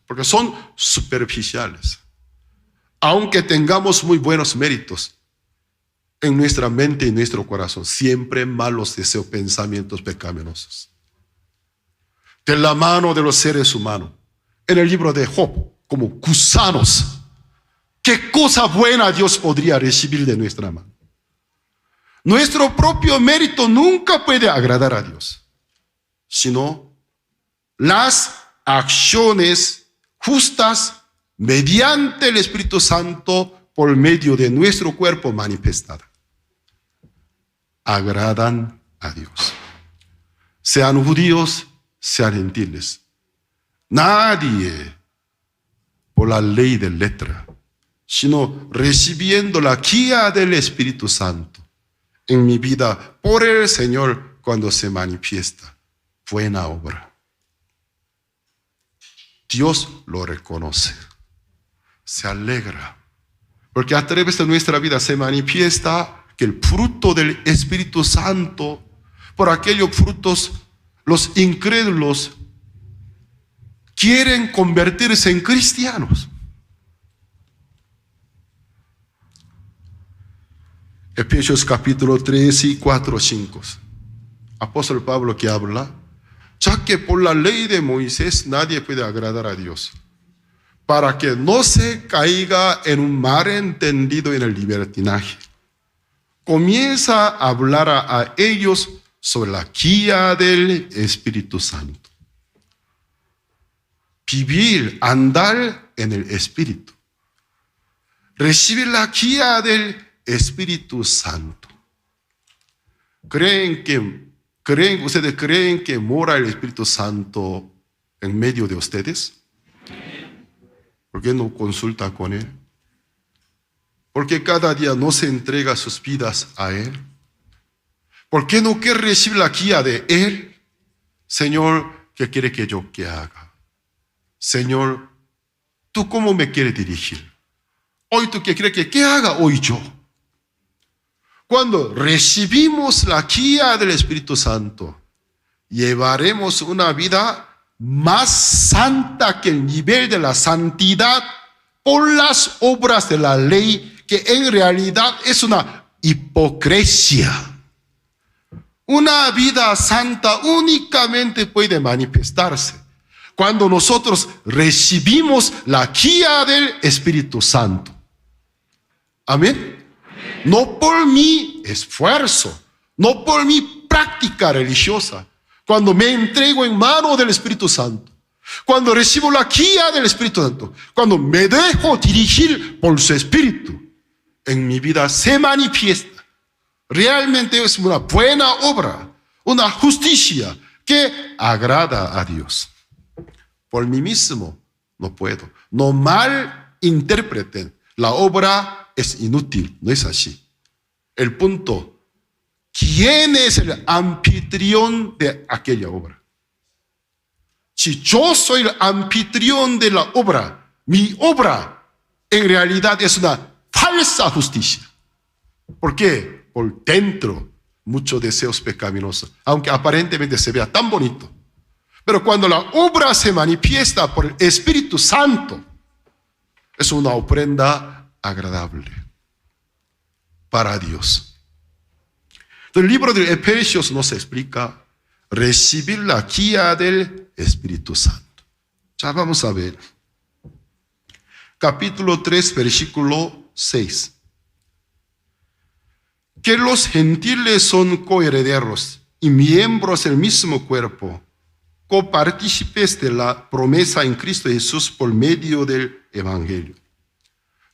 porque son superficiales. Aunque tengamos muy buenos méritos, en nuestra mente y nuestro corazón siempre malos deseos, pensamientos pecaminosos. De la mano de los seres humanos, en el libro de Job, como gusanos, ¿qué cosa buena Dios podría recibir de nuestra mano? Nuestro propio mérito nunca puede agradar a Dios, sino las acciones justas mediante el Espíritu Santo por medio de nuestro cuerpo manifestada, agradan a Dios. Sean judíos, sean gentiles. Nadie por la ley de letra, sino recibiendo la guía del Espíritu Santo en mi vida por el Señor cuando se manifiesta buena obra. Dios lo reconoce, se alegra, porque a través de nuestra vida se manifiesta que el fruto del Espíritu Santo, por aquellos frutos, los incrédulos quieren convertirse en cristianos. Efesios capítulo 3 y 4, 5. Apóstol Pablo que habla, ya que por la ley de Moisés nadie puede agradar a Dios, para que no se caiga en un malentendido en el libertinaje. Comienza a hablar a ellos sobre la guía del Espíritu Santo. Vivir, andar en el Espíritu. Recibir la guía del Espíritu Santo. ¿Ustedes creen que mora el Espíritu Santo en medio de ustedes? ¿Por qué no consulta con Él? ¿Por qué cada día no se entrega sus vidas a Él? ¿Por qué no quiere recibir la guía de Él? Señor, ¿qué quiere que yo que haga? Señor, ¿Tú cómo me quieres dirigir? Hoy tú qué crees que haga hoy yo. Cuando recibimos la guía del Espíritu Santo, llevaremos una vida más santa que el nivel de la santidad por las obras de la ley, que en realidad es una hipocresía. Una vida santa únicamente puede manifestarse cuando nosotros recibimos la guía del Espíritu Santo. Amén. No por mi esfuerzo, no por mi práctica religiosa. Cuando me entrego en manos del Espíritu Santo, cuando recibo la guía del Espíritu Santo, cuando me dejo dirigir por su Espíritu, en mi vida se manifiesta. Realmente es una buena obra, una justicia que agrada a Dios. Por mí mismo no puedo. No malinterpreten. La obra es inútil, no es así. El punto: ¿quién es el anfitrión de aquella obra? Si yo soy el anfitrión de la obra, mi obra en realidad es una falsa justicia. ¿Por qué? Por dentro, muchos deseos pecaminosos, aunque aparentemente se vea tan bonito. Pero cuando la obra se manifiesta por el Espíritu Santo, es una ofrenda agradable para Dios. El libro de Efesios nos explica recibir la guía del Espíritu Santo. Ya vamos a ver. Capítulo 3, versículo 6. Que los gentiles son coherederos y miembros del mismo cuerpo, copartícipes de la promesa en Cristo Jesús por medio del Evangelio.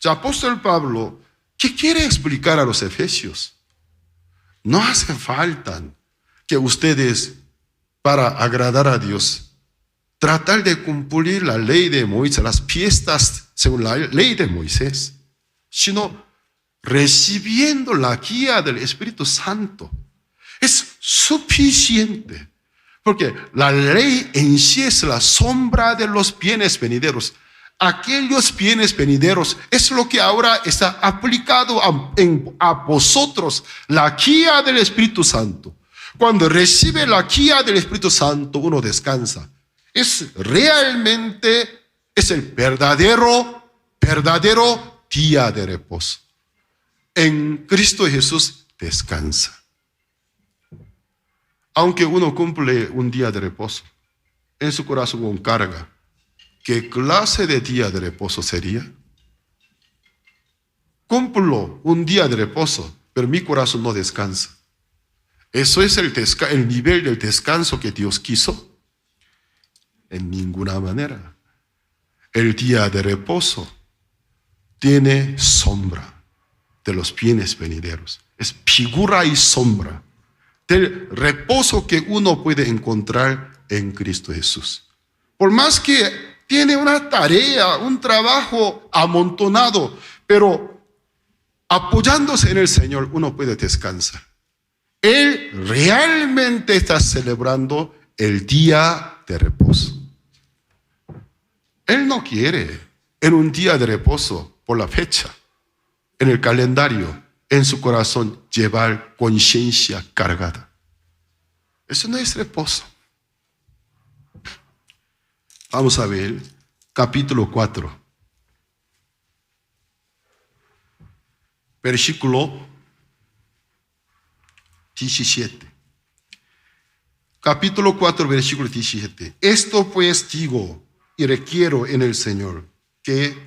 El apóstol Pablo, ¿qué quiere explicar a los efesios? No hace falta que ustedes, para agradar a Dios, tratar de cumplir la ley de Moisés, las fiestas según la ley de Moisés, sino recibiendo la guía del Espíritu Santo. Es suficiente, porque la ley en sí es la sombra de los bienes venideros. Aquellos bienes venideros es lo que ahora está aplicado a vosotros, la guía del Espíritu Santo. Cuando recibe la guía del Espíritu Santo, uno descansa. Es el verdadero día de reposo. En Cristo Jesús descansa. Aunque uno cumple un día de reposo, en su corazón con carga, ¿qué clase de día de reposo sería? Cumplo un día de reposo, pero mi corazón no descansa. ¿Eso es el nivel del descanso que Dios quiso? En ninguna manera. El día de reposo tiene sombra de los bienes venideros. Es figura y sombra del reposo que uno puede encontrar en Cristo Jesús. Por más que tiene una tarea, un trabajo amontonado, pero apoyándose en el Señor, uno puede descansar. Él realmente está celebrando el día de reposo. Él no quiere en un día de reposo por la fecha, en el calendario, en su corazón, llevar conciencia cargada. Eso no es reposo. Vamos a ver capítulo 4, versículo 17. Capítulo 4, versículo 17. Esto pues digo y requiero en el Señor, que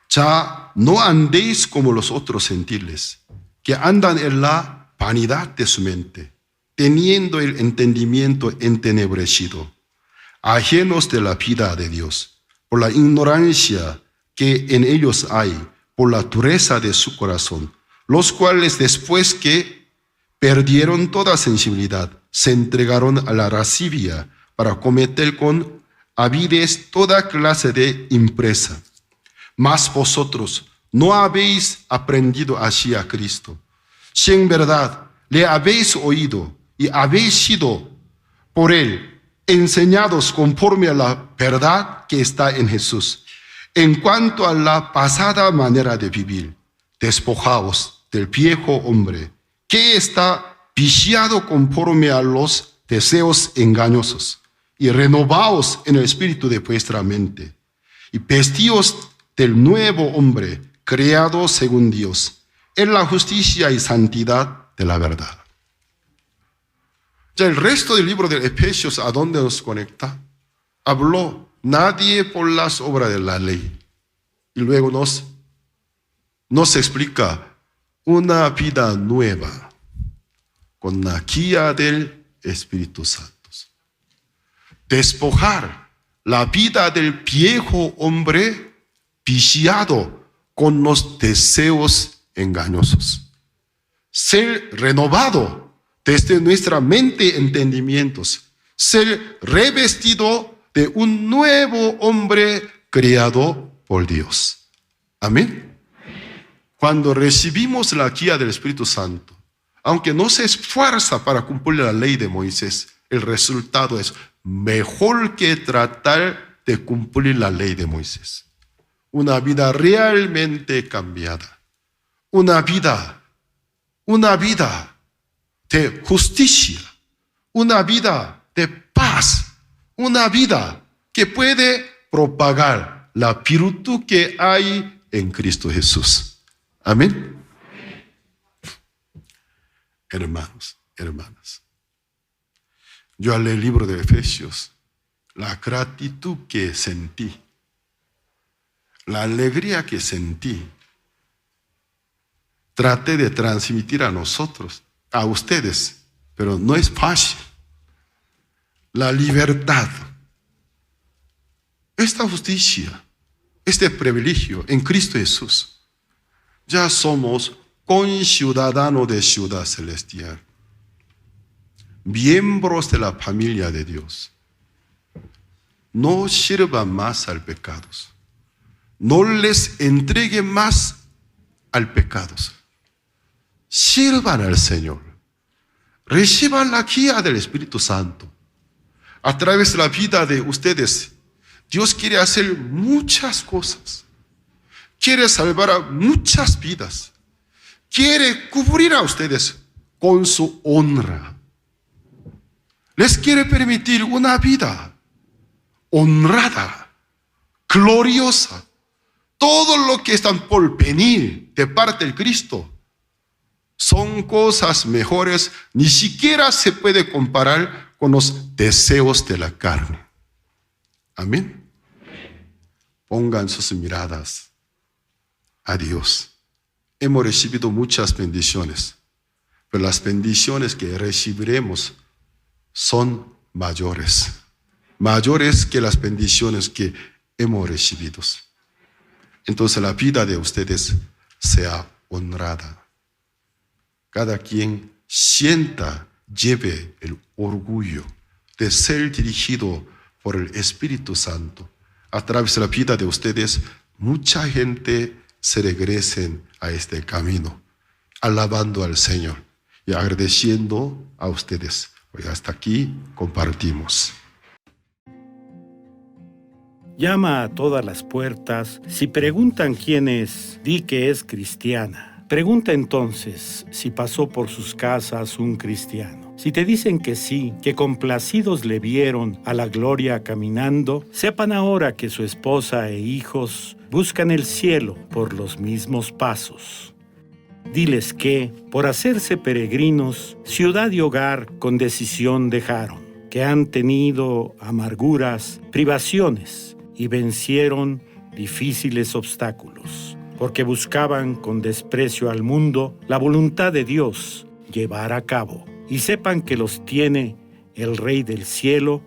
ya no andéis como los otros gentiles, que andan en la vanidad de su mente, teniendo el entendimiento entenebrecido, ajenos de la vida de Dios, por la ignorancia que en ellos hay, por la dureza de su corazón, los cuales después que perdieron toda sensibilidad, se entregaron a la lascivia para cometer con avidez toda clase de impresa. Mas vosotros no habéis aprendido así a Cristo. Si en verdad le habéis oído y habéis sido por él enseñados conforme a la verdad que está en Jesús. En cuanto a la pasada manera de vivir, despojaos del viejo hombre, que está viciado conforme a los deseos engañosos, y renovaos en el espíritu de vuestra mente, y vestíos del nuevo hombre, creado según Dios, en la justicia y santidad de la verdad. Ya el resto del libro de Efesios, ¿a dónde nos conecta? Habló, nadie por las obras de la ley. Y luego nos explica una vida nueva con la guía del Espíritu Santo. Despojar la vida del viejo hombre viciado con los deseos engañosos. Ser renovado desde nuestra mente y entendimientos. Ser revestido de un nuevo hombre creado por Dios. Amén. Cuando recibimos la guía del Espíritu Santo, aunque no se esfuerza para cumplir la ley de Moisés, el resultado es mejor que tratar de cumplir la ley de Moisés. Una vida realmente cambiada. Una vida de justicia. Una vida de paz. Una vida que puede propagar la virtud que hay en Cristo Jesús. Amén. Hermanos, hermanas. Yo al leer el libro de Efesios, la gratitud que sentí, la alegría que sentí, traté de transmitir a nosotros, a ustedes, pero no es fácil. La libertad, esta justicia, este privilegio en Cristo Jesús, ya somos conciudadanos de ciudad celestial, miembros de la familia de Dios. No sirvan más al pecado. No les entreguen más al pecado. Sirvan al Señor. Reciban la guía del Espíritu Santo. A través de la vida de ustedes, Dios quiere hacer muchas cosas. Quiere salvar a muchas vidas. Quiere cubrir a ustedes con su honra. Les quiere permitir una vida honrada, gloriosa. Todo lo que están por venir de parte del Cristo son cosas mejores, ni siquiera se puede comparar con los deseos de la carne. Amén. Pongan sus miradas a Dios. Hemos recibido muchas bendiciones, pero las bendiciones que recibiremos son mayores que las bendiciones que hemos recibido. Entonces la vida de ustedes sea honrada. Cada quien lleve el orgullo de ser dirigido por el Espíritu Santo. A través de la vida de ustedes, mucha gente se regresen a este camino, alabando al Señor y agradeciendo a ustedes. Pues hasta aquí compartimos. Llama a todas las puertas. Si preguntan quién es, di que es cristiana. Pregunta entonces si pasó por sus casas un cristiano. Si te dicen que sí, que complacidos le vieron a la gloria caminando, sepan ahora que su esposa e hijos buscan el cielo por los mismos pasos. Diles que, por hacerse peregrinos, ciudad y hogar con decisión dejaron, que han tenido amarguras, privaciones, y vencieron difíciles obstáculos, porque buscaban con desprecio al mundo la voluntad de Dios llevar a cabo. Y sepan que los tiene el Rey del Cielo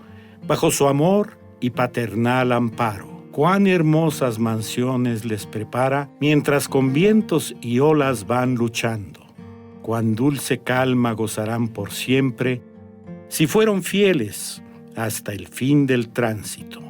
bajo su amor y paternal amparo. Cuán hermosas mansiones les prepara mientras con vientos y olas van luchando. Cuán dulce calma gozarán por siempre si fueron fieles hasta el fin del tránsito.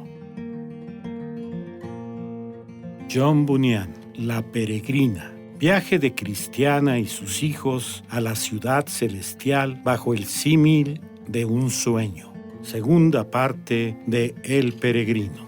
John Bunyan, La Peregrina. Viaje de Cristiana y sus hijos a la ciudad celestial bajo el símil de un sueño. Segunda parte de El Peregrino.